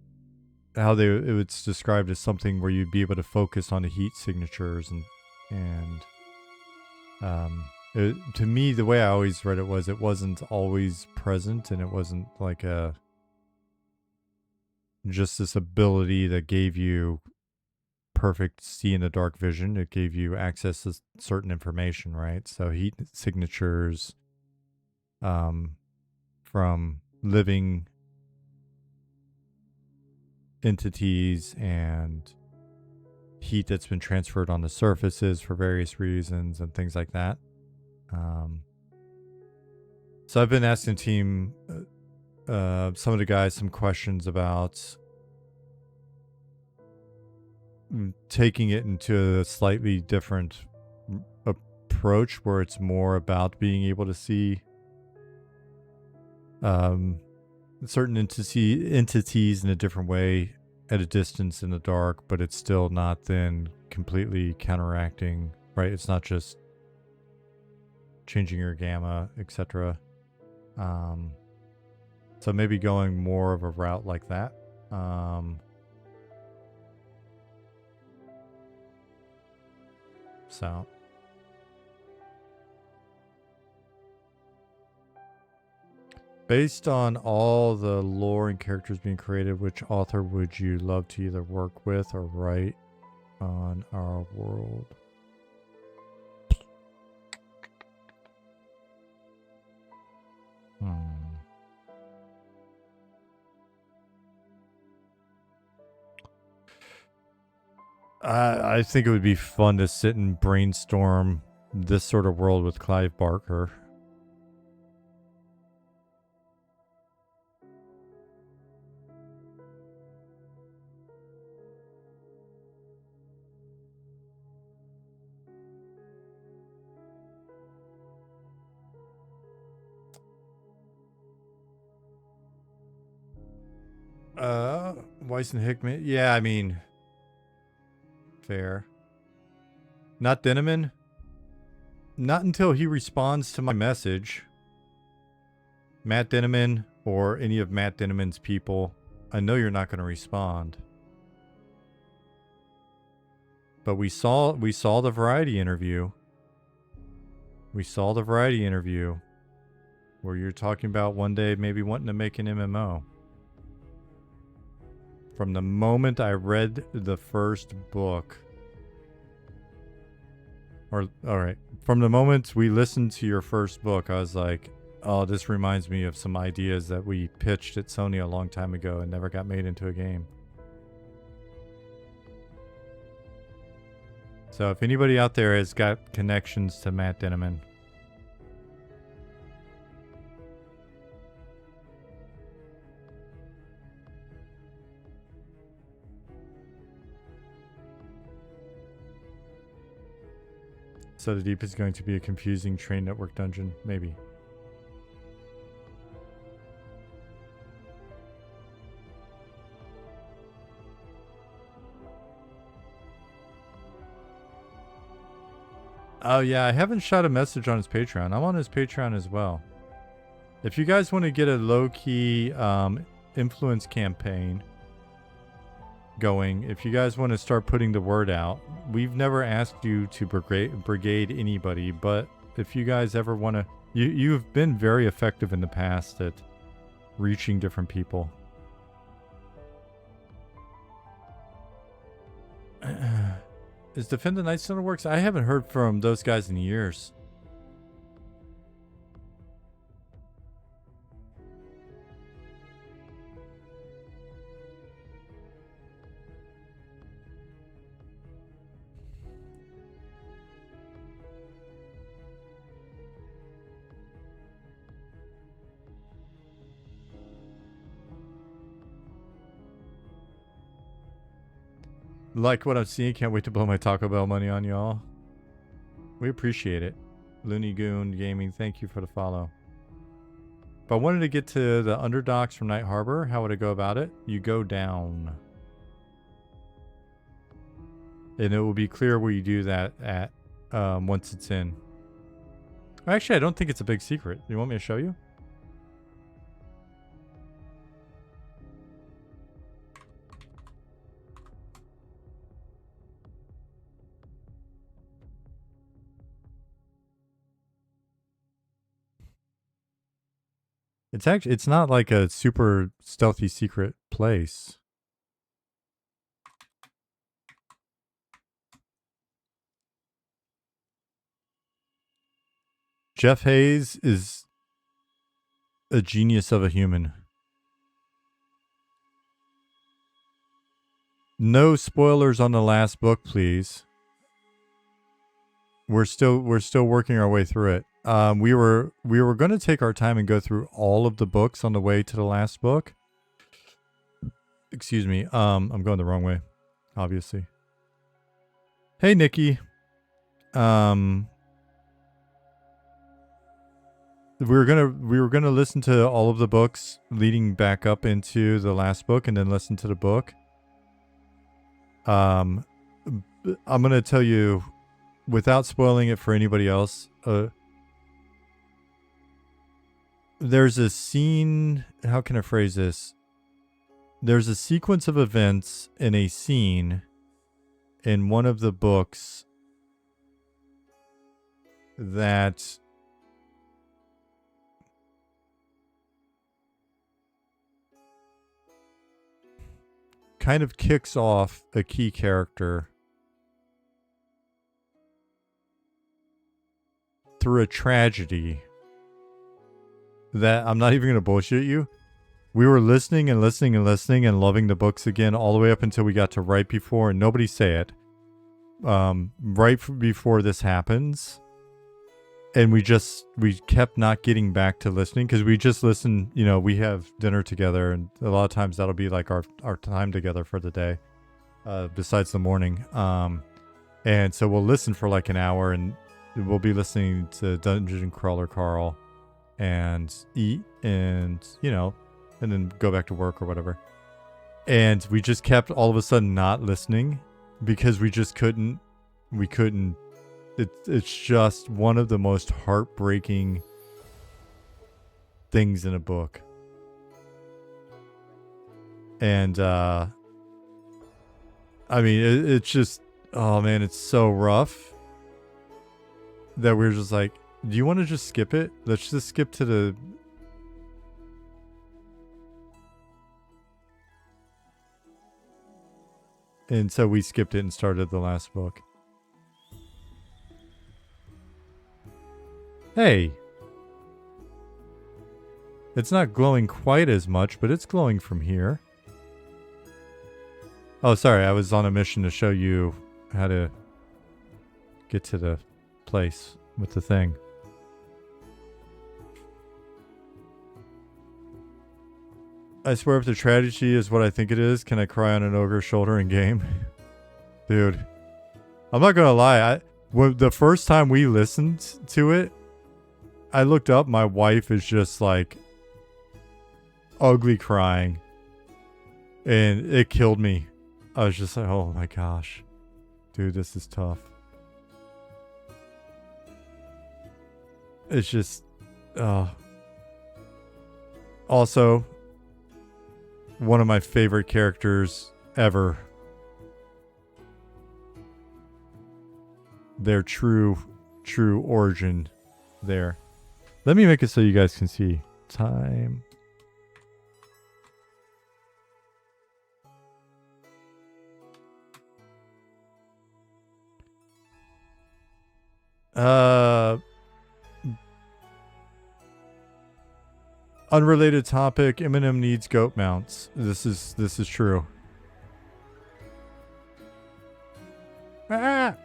how it's described as something where you'd be able to focus on the heat signatures and to me, the way I always read it was it wasn't always present, and it wasn't like just this ability that gave you perfect see in the dark vision. It gave you access to certain information, right? So heat signatures from living entities and heat that's been transferred on the surfaces for various reasons and things like that. So I've been asking the team, some of the guys, some questions about taking it into a slightly different approach where it's more about being able to see certain entities in a different way at a distance in the dark, but it's still not then completely counteracting, right? It's not just changing your gamma, etc. So maybe going more of a route like that. So based on all the lore and characters being created, which author would you love to either work with or write on our world? I think it would be fun to sit and brainstorm this sort of world with Clive Barker. Weiss and Hickman. Yeah, I mean, fair. Not Denneman. Not until he responds to my message. Matt Denneman or any of Matt Denneman's people, I know you're not going to respond. But we saw the variety interview. We saw the variety interview where you're talking about one day maybe wanting to make an MMO. From the moment I read the first book, or all right, from the moment we listened to your first book, I was like, oh, this reminds me of some ideas that we pitched at Sony a long time ago and never got made into a game. So if anybody out there has got connections to Matt Denneman, So the Deep is going to be a confusing train network dungeon, maybe. Oh yeah, I haven't shot a message on his Patreon. I'm on his Patreon as well. If you guys want to get a low-key influence campaign going, if you guys want to start putting the word out, we've never asked you to brigade anybody, but if you guys ever want to, you've been very effective in the past at reaching different people. Is Defend the Night still in the works? I haven't heard from those guys in years. Like what I'm seeing, can't wait to blow my Taco Bell money on y'all. We appreciate it. Looney Goon Gaming, thank you for the follow. If I wanted to get to the underdocks from Night Harbor, how would I go about it? You go down. And it will be clear where you do that at once it's in. Actually, I don't think it's a big secret. You want me to show you? It's not like a super stealthy secret place. Jeff Hayes is a genius of a human. No spoilers on the last book, please. We're still working our way through it. We were going to take our time and go through all of the books on the way to the last book. Excuse me. I'm going the wrong way, obviously. Hey, Nikki. We were gonna listen to all of the books leading back up into the last book, and then listen to the book. I'm gonna tell you, without spoiling it for anybody else, there's a scene. How can I phrase this? There's a sequence of events in a scene in one of the books that kind of kicks off a key character through a tragedy that I'm not even going to bullshit you. We were listening and listening and listening and loving the books again all the way up until we got to right before, and nobody say it, before this happens. And we kept not getting back to listening because we just listen. You know, we have dinner together, and a lot of times that'll be like our time together for the day, besides the morning. And so we'll listen for like an hour, and we'll be listening to Dungeon Crawler Carl and eat, and and then go back to work or whatever. And we just kept all of a sudden not listening because we just couldn't. We couldn't. It's just one of the most heartbreaking things in a book. And I mean, it's just, oh man, it's so rough that we're just like, do you want to just skip it? Let's just skip to the... And so we skipped it and started the last book. Hey. It's not glowing quite as much, but it's glowing from here. Oh, sorry. I was on a mission to show you how to get to the place with the thing. I swear if the tragedy is what I think it is, can I cry on an ogre's shoulder in game? Dude. I'm not gonna lie. The first time we listened to it, I looked up. My wife is just like ugly crying. And it killed me. I was just like, oh my gosh. Dude, this is tough. It's just... Also, one of my favorite characters ever. Their true origin there. Let me make it so you guys can see. Time. Unrelated topic. Eminem needs goat mounts. This is true. Ah.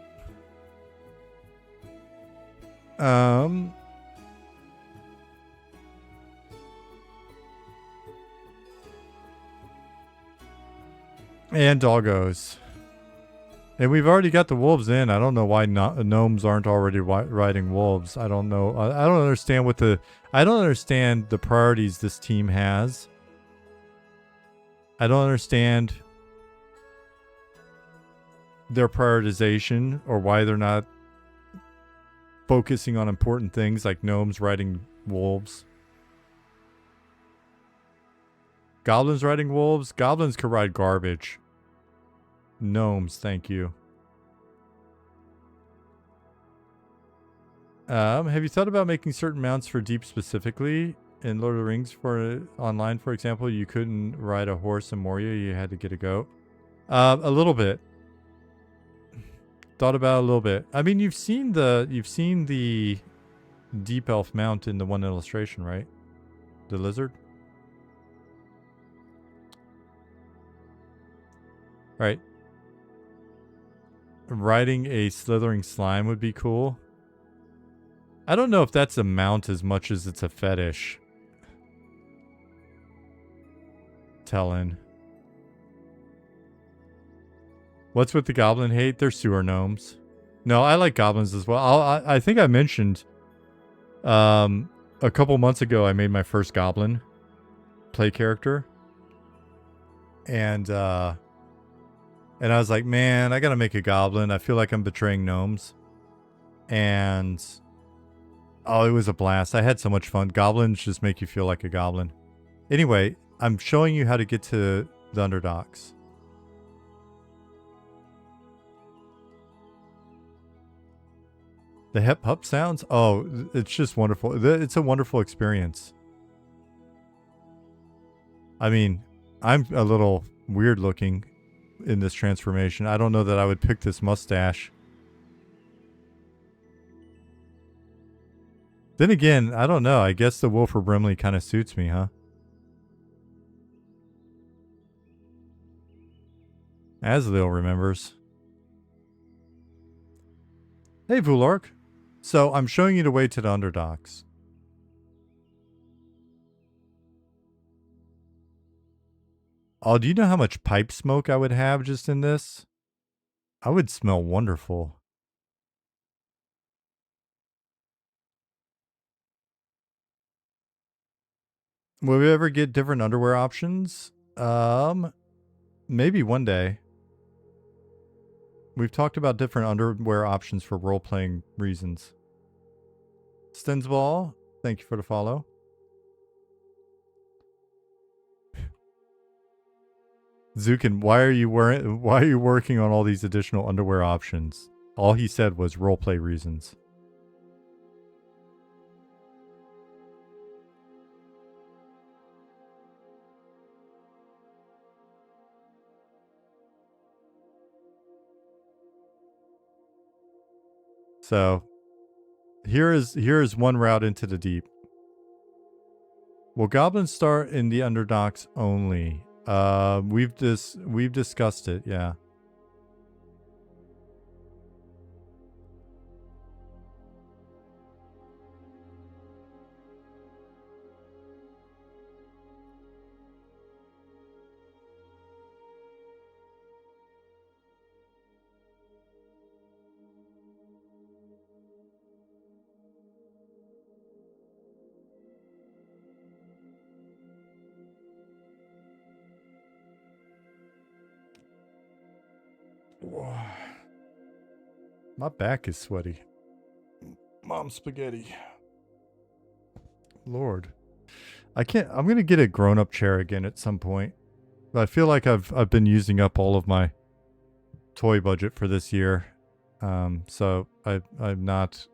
And doggos. And we've already got the wolves in. I don't know why gnomes aren't already riding wolves. I don't know. I don't understand I don't understand the priorities this team has. I don't understand their prioritization or why they're not focusing on important things like gnomes riding wolves. Goblins riding wolves? Goblins could ride garbage. Gnomes, thank you. Have you thought about making certain mounts for Deep specifically? In Lord of the Rings, for online, for example, you couldn't ride a horse in Moria, you had to get a goat. A little bit. Thought about it a little bit. I mean, you've seen the Deep Elf mount in the one illustration, right? The lizard. Right. Riding a slithering slime would be cool. I don't know if that's a mount as much as it's a fetish. Telling. What's with the goblin hate? They're sewer gnomes. No, I like goblins as well. I think I mentioned a couple months ago I made my first goblin play character. And I was like, man, I gotta make a goblin. I feel like I'm betraying gnomes. And oh, it was a blast. I had so much fun. Goblins just make you feel like a goblin. Anyway, I'm showing you how to get to the Underdogs. The hip hup sounds? Oh, it's just wonderful. It's a wonderful experience. I mean, I'm a little weird looking in this transformation. I don't know that I would pick this mustache. Then again, I don't know. I guess the Wolfer Brimley kind of suits me, huh? Asliel remembers. Hey, Vulark. So I'm showing you the way to the Underdogs. Oh, do you know how much pipe smoke I would have just in this? I would smell wonderful. Will we ever get different underwear options? Maybe one day. We've talked about different underwear options for role-playing reasons. Stensball, thank you for the follow. Zukin, why are you working on all these additional underwear options? All he said was roleplay reasons. So, here is one route into the deep. Will goblins start in the Underdogs only? We've discussed it, yeah. My back is sweaty. Mom spaghetti. Lord. I'm going to get a grown-up chair again at some point. But I feel like I've been using up all of my toy budget for this year. So I've not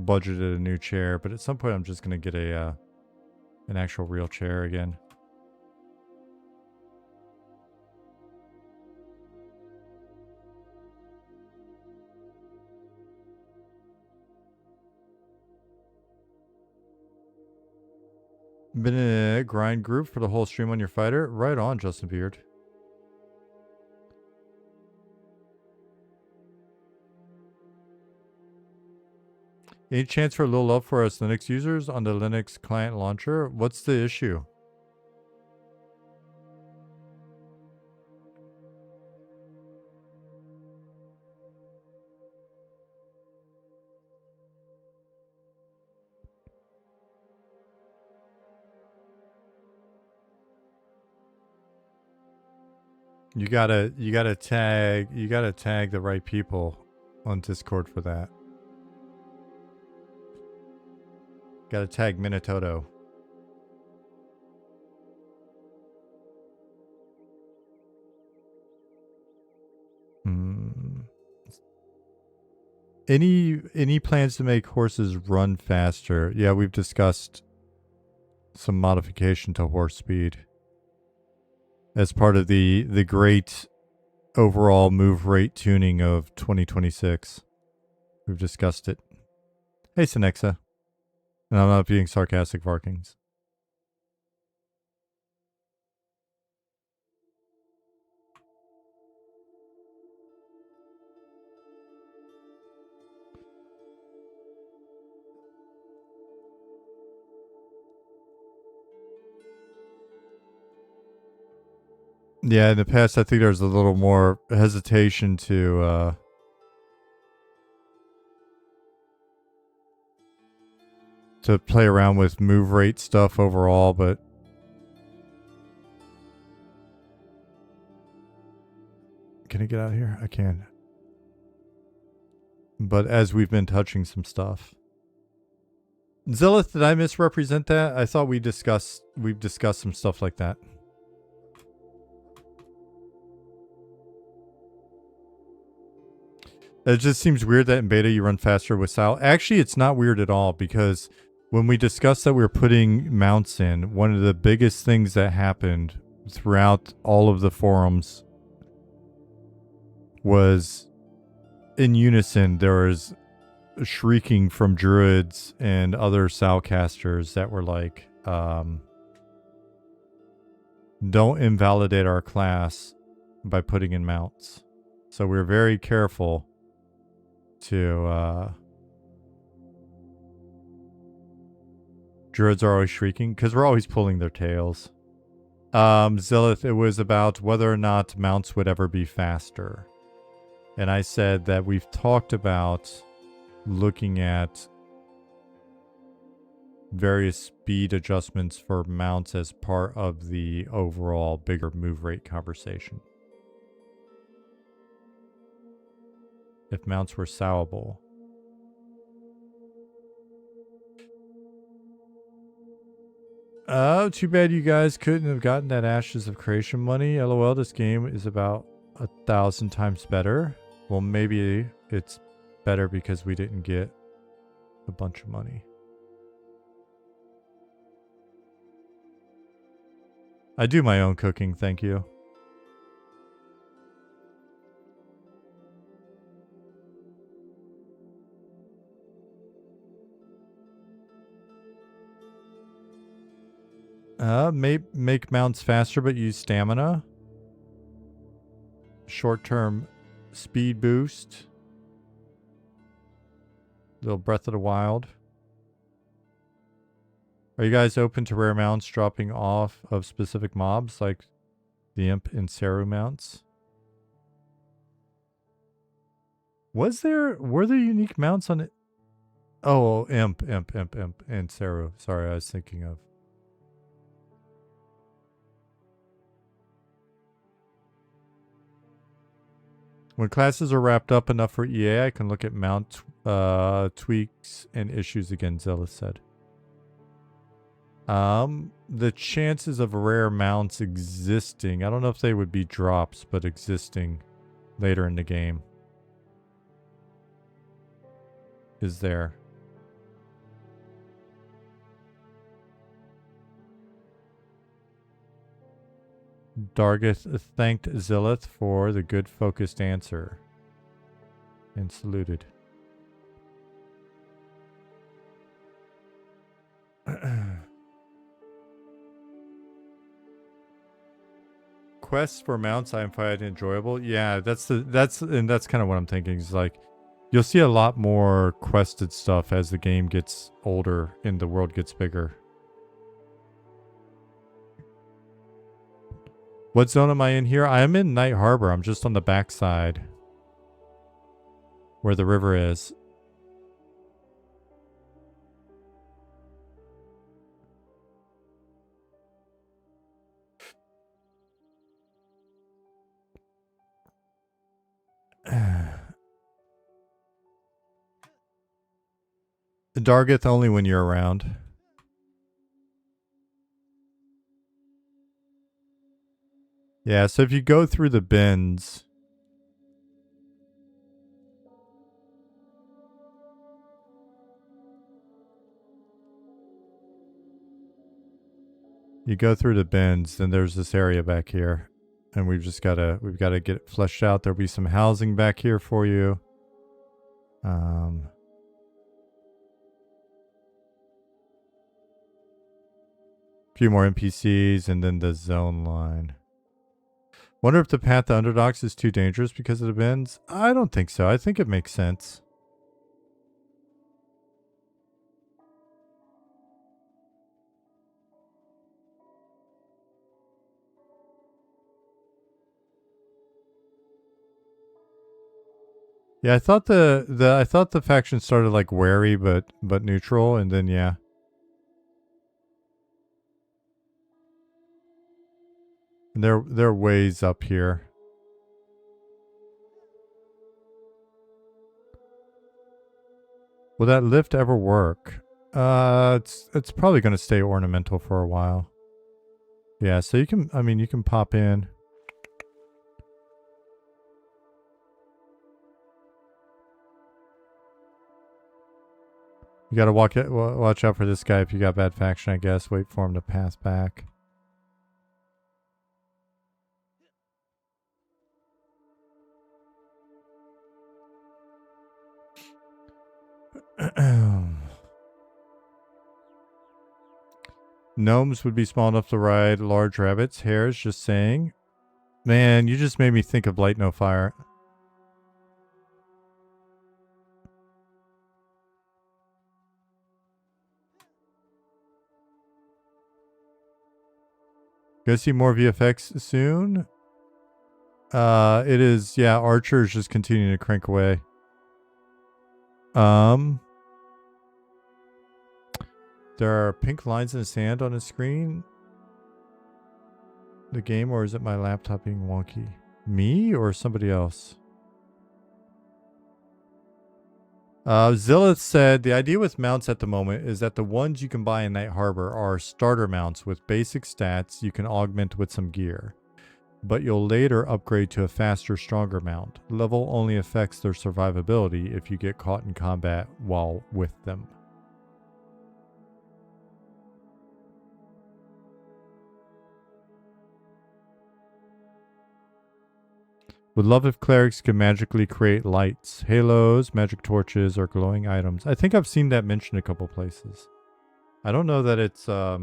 budgeted a new chair, but at some point I'm just going to get an actual real chair again. Been in a grind group for the whole stream on your fighter? Right on, Justin Beard. Any chance for a little love for us Linux users on the Linux client launcher? What's the issue? You gotta tag the right people on Discord for that. Gotta tag Minitoto. Any plans to make horses run faster? Yeah, we've discussed some modification to horse speed as part of the great overall move rate tuning of 2026. We've discussed it. Hey, Sinexa. And I'm not being sarcastic, Varkings. Yeah, in the past, I think there's a little more hesitation to play around with move rate stuff overall, but can I get out of here? I can. But as we've been touching some stuff. Zillith, did I misrepresent that? I thought we've discussed some stuff like that. It just seems weird that in beta you run faster with Sal. Actually, it's not weird at all, because when we discussed that we were putting mounts in, one of the biggest things that happened throughout all of the forums was in unison. There was shrieking from druids and other Salcasters that were like, don't invalidate our class by putting in mounts. So we're very careful to druids are always shrieking because we're always pulling their tails. Zillith, it was about whether or not mounts would ever be faster. And I said that we've talked about looking at various speed adjustments for mounts as part of the overall bigger move rate conversation. If mounts were sowable. Oh, too bad you guys couldn't have gotten that Ashes of Creation money. LOL, this game is about 1,000 times better. Well, maybe it's better because we didn't get a bunch of money. I do my own cooking, thank you. Make mounts faster but use stamina. Short-term speed boost. Little Breath of the Wild. Are you guys open to rare mounts dropping off of specific mobs like the Imp and Saru mounts? Were there unique mounts on it? Oh, Imp, and Saru. Sorry, I was thinking of. When classes are wrapped up enough for EA, I can look at mount tweaks and issues again, Zilla said. The chances of rare mounts existing, I don't know if they would be drops, but existing later in the game is there. Dargith thanked Zillith for the good focused answer and saluted. Quests for mounts I find enjoyable. Yeah, that's kind of what I'm thinking. Is like you'll see a lot more quested stuff as the game gets older and the world gets bigger. What zone am I in here? I am in Night Harbor. I'm just on the backside where the river is. Dargith only when you're around. Yeah, so if you go through the bins, then there's this area back here. And we've got to get it fleshed out. There'll be some housing back here for you. A few more NPCs and then the zone line. Wonder if the path to Underdogs is too dangerous because of the bins? I don't think so. I think it makes sense. Yeah, I thought the faction started like wary but neutral, and then yeah. And they're ways up here. Will that lift ever work? It's probably gonna stay ornamental for a while. Yeah, so you can, I mean, you can pop in. You gotta watch out for this guy if you got bad faction, I guess. Wait for him to pass back. Gnomes would be small enough to ride large rabbits. Hares, just saying. Man, you just made me think of Light No Fire. Gonna see more VFX soon? It is, yeah, Archer's just continuing to crank away. There are pink lines in the sand on the screen. The game, or is it my laptop being wonky? Me or somebody else? Zillith said the idea with mounts at the moment is that the ones you can buy in Night Harbor are starter mounts with basic stats you can augment with some gear. But you'll later upgrade to a faster, stronger mount. Level only affects their survivability if you get caught in combat while with them. Would love if clerics could magically create lights, halos, magic torches, or glowing items. I think I've seen that mentioned a couple places. I don't know that it's I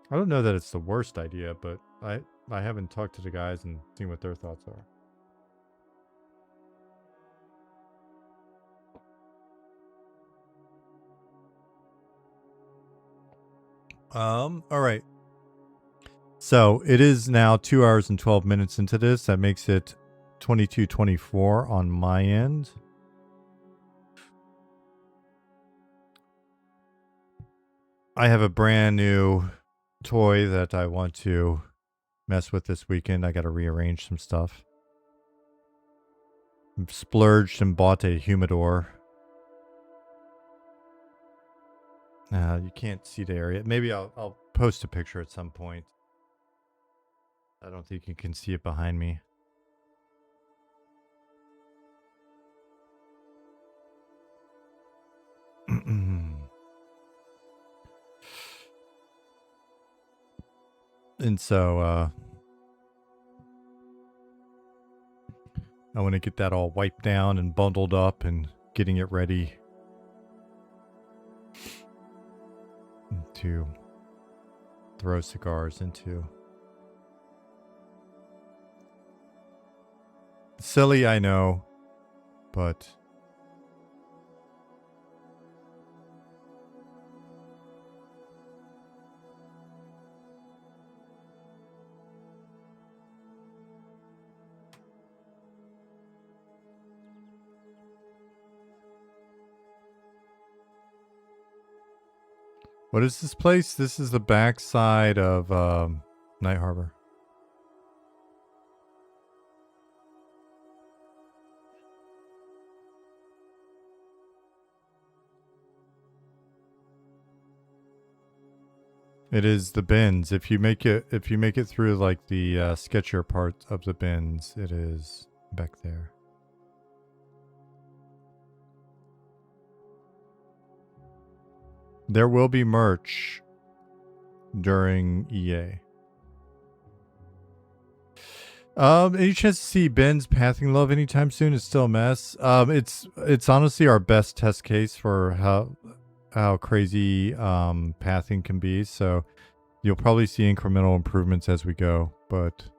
don't know that it's the worst idea, but I haven't talked to the guys and seen what their thoughts are. All right. So it is now 2 hours and 12 minutes into this. That makes it 22:24 on my end. I have a brand new toy that I want to mess with this weekend. I got to rearrange some stuff. I've splurged and bought a humidor. You can't see the area. Maybe I'll post a picture at some point. I don't think you can see it behind me. And so I want to get that all wiped down and bundled up and getting it ready to throw cigars into. Silly, I know, but what is this place? This is the backside of Night Harbor. It is the bins. If you make it through like the sketchier part of the bins, it is back there. There will be merch during EA. Any chance to see Ben's pathing love anytime soon? It's still a mess. It's honestly our best test case for how crazy pathing can be. So you'll probably see incremental improvements as we go, but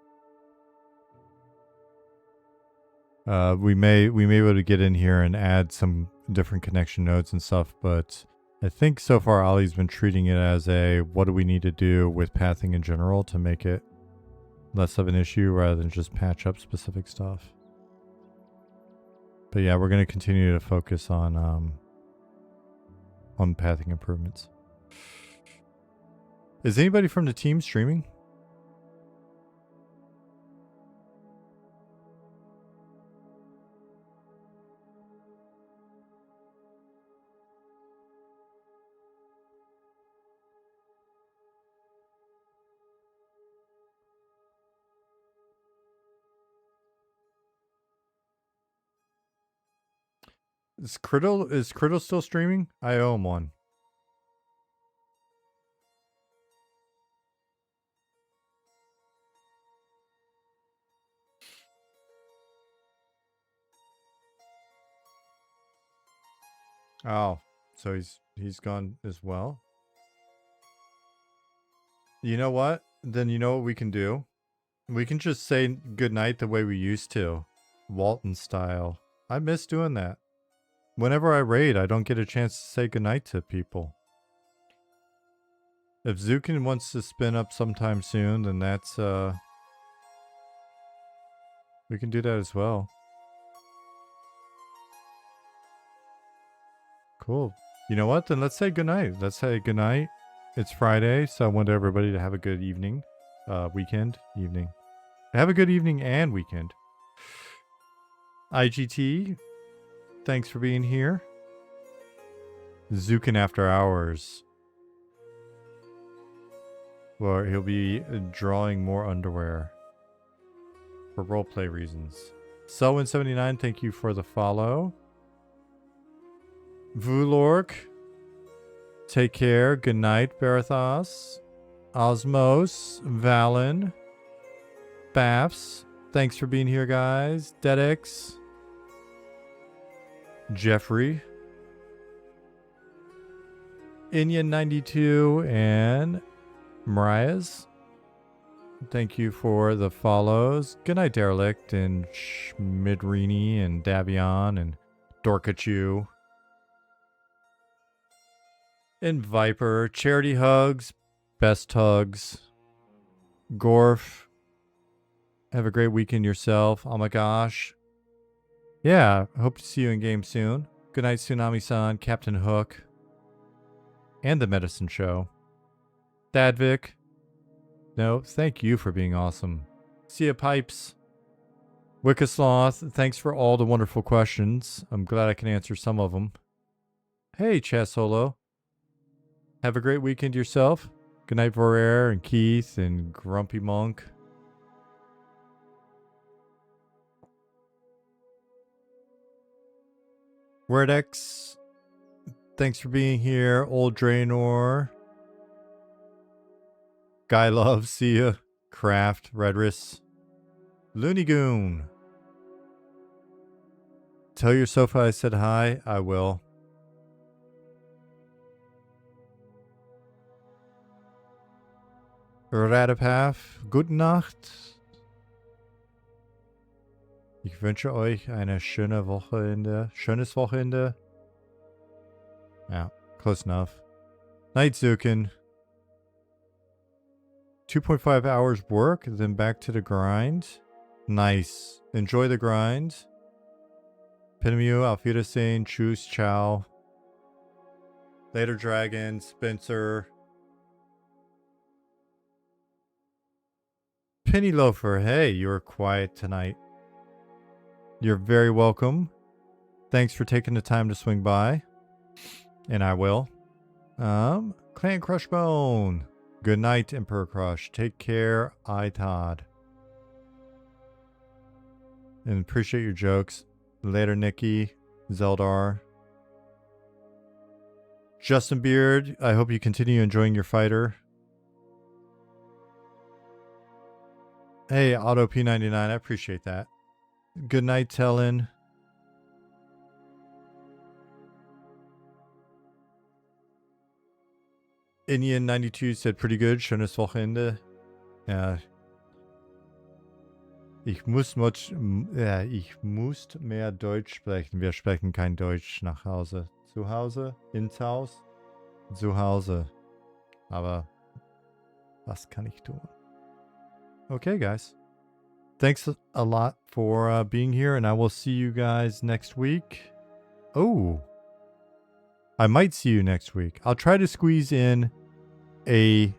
we may be able to get in here and add some different connection nodes and stuff. But I think so far Ollie's been treating it as a what do we need to do with pathing in general to make it less of an issue rather than just patch up specific stuff. But yeah, we're going to continue to focus on pathing improvements. Is anybody from the team streaming? Is Criddle still streaming? I owe him one. Oh, so he's gone as well. You know what? Then you know what we can do? We can just say goodnight the way we used to. Walton style. I miss doing that. Whenever I raid, I don't get a chance to say goodnight to people. If Zukin wants to spin up sometime soon, then that's we can do that as well. Cool. You know what? Then let's say goodnight. Let's say goodnight. It's Friday, so I want everybody to have a good evening. Weekend. Evening. Have a good evening and weekend. IGT, thanks for being here. Zukin After Hours. Well, he'll be drawing more underwear. For roleplay reasons. Selwyn79, thank you for the follow. Vulork. Take care. Good night, Barathos. Osmos. Valen. Baffs. Thanks for being here, guys. Dedix. Jeffrey. Inyan92 and Mariah's. Thank you for the follows. Good night, Derelict and Schmidrini and Davion and Dorkachu. And Viper. Charity hugs. Best hugs. Gorf. Have a great weekend yourself. Oh my gosh. Yeah, hope to see you in game soon. Good night, Tsunami-san, Captain Hook, and the Medicine Show. Dadvik. No, thank you for being awesome. Sia Pipes. Wickasloth, thanks for all the wonderful questions. I'm glad I can answer some of them. Hey, Chess Solo. Have a great weekend yourself. Good night, Vorair and Keith and Grumpy Monk. Wordex, thanks for being here. Old Draenor. Guy Love, see ya. Craft, Redris. Looney Goon. Tell your Sofa I said hi. I will. Radapaf, gute Nacht. Ich wünsche euch eine schöne Wochenende. Schönes Wochenende. Yeah, close enough. Night, Zukin. 2.5 hours work, then back to the grind. Nice. Enjoy the grind. Pinmu, auf Wiedersehen, Tschüss, ciao. Later, Dragon, Spencer. Penny Loafer, hey, you were quiet tonight. You're very welcome. Thanks for taking the time to swing by. And I will. Clan Crushbone. Good night, Emperor Crush. Take care, Todd. And appreciate your jokes. Later, Nikki. Zeldar. Justin Beard, I hope you continue enjoying your fighter. Hey, Auto P99, I appreciate that. Good night, Tellin. Indian92 said pretty good. Schönes Wochenende. Ja. Ich muss mehr Deutsch sprechen. Wir sprechen kein Deutsch nach Hause. Zu Hause? Ins Haus? Zu Hause. Aber was kann ich tun? Okay, guys. thanks a lot for being here, and I will see you guys next week. Oh, I might see you next week. I'll try to squeeze in a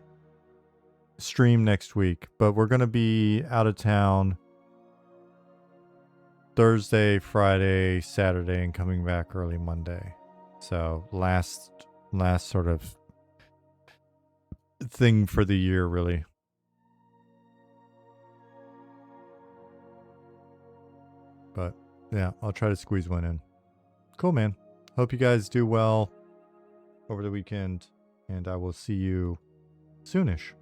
stream next week, but we're going to be out of town Thursday, Friday, Saturday, and coming back early Monday. So last sort of thing for the year, really. But yeah, I'll try to squeeze one in. Cool, man. Hope you guys do well over the weekend, and I will see you soonish.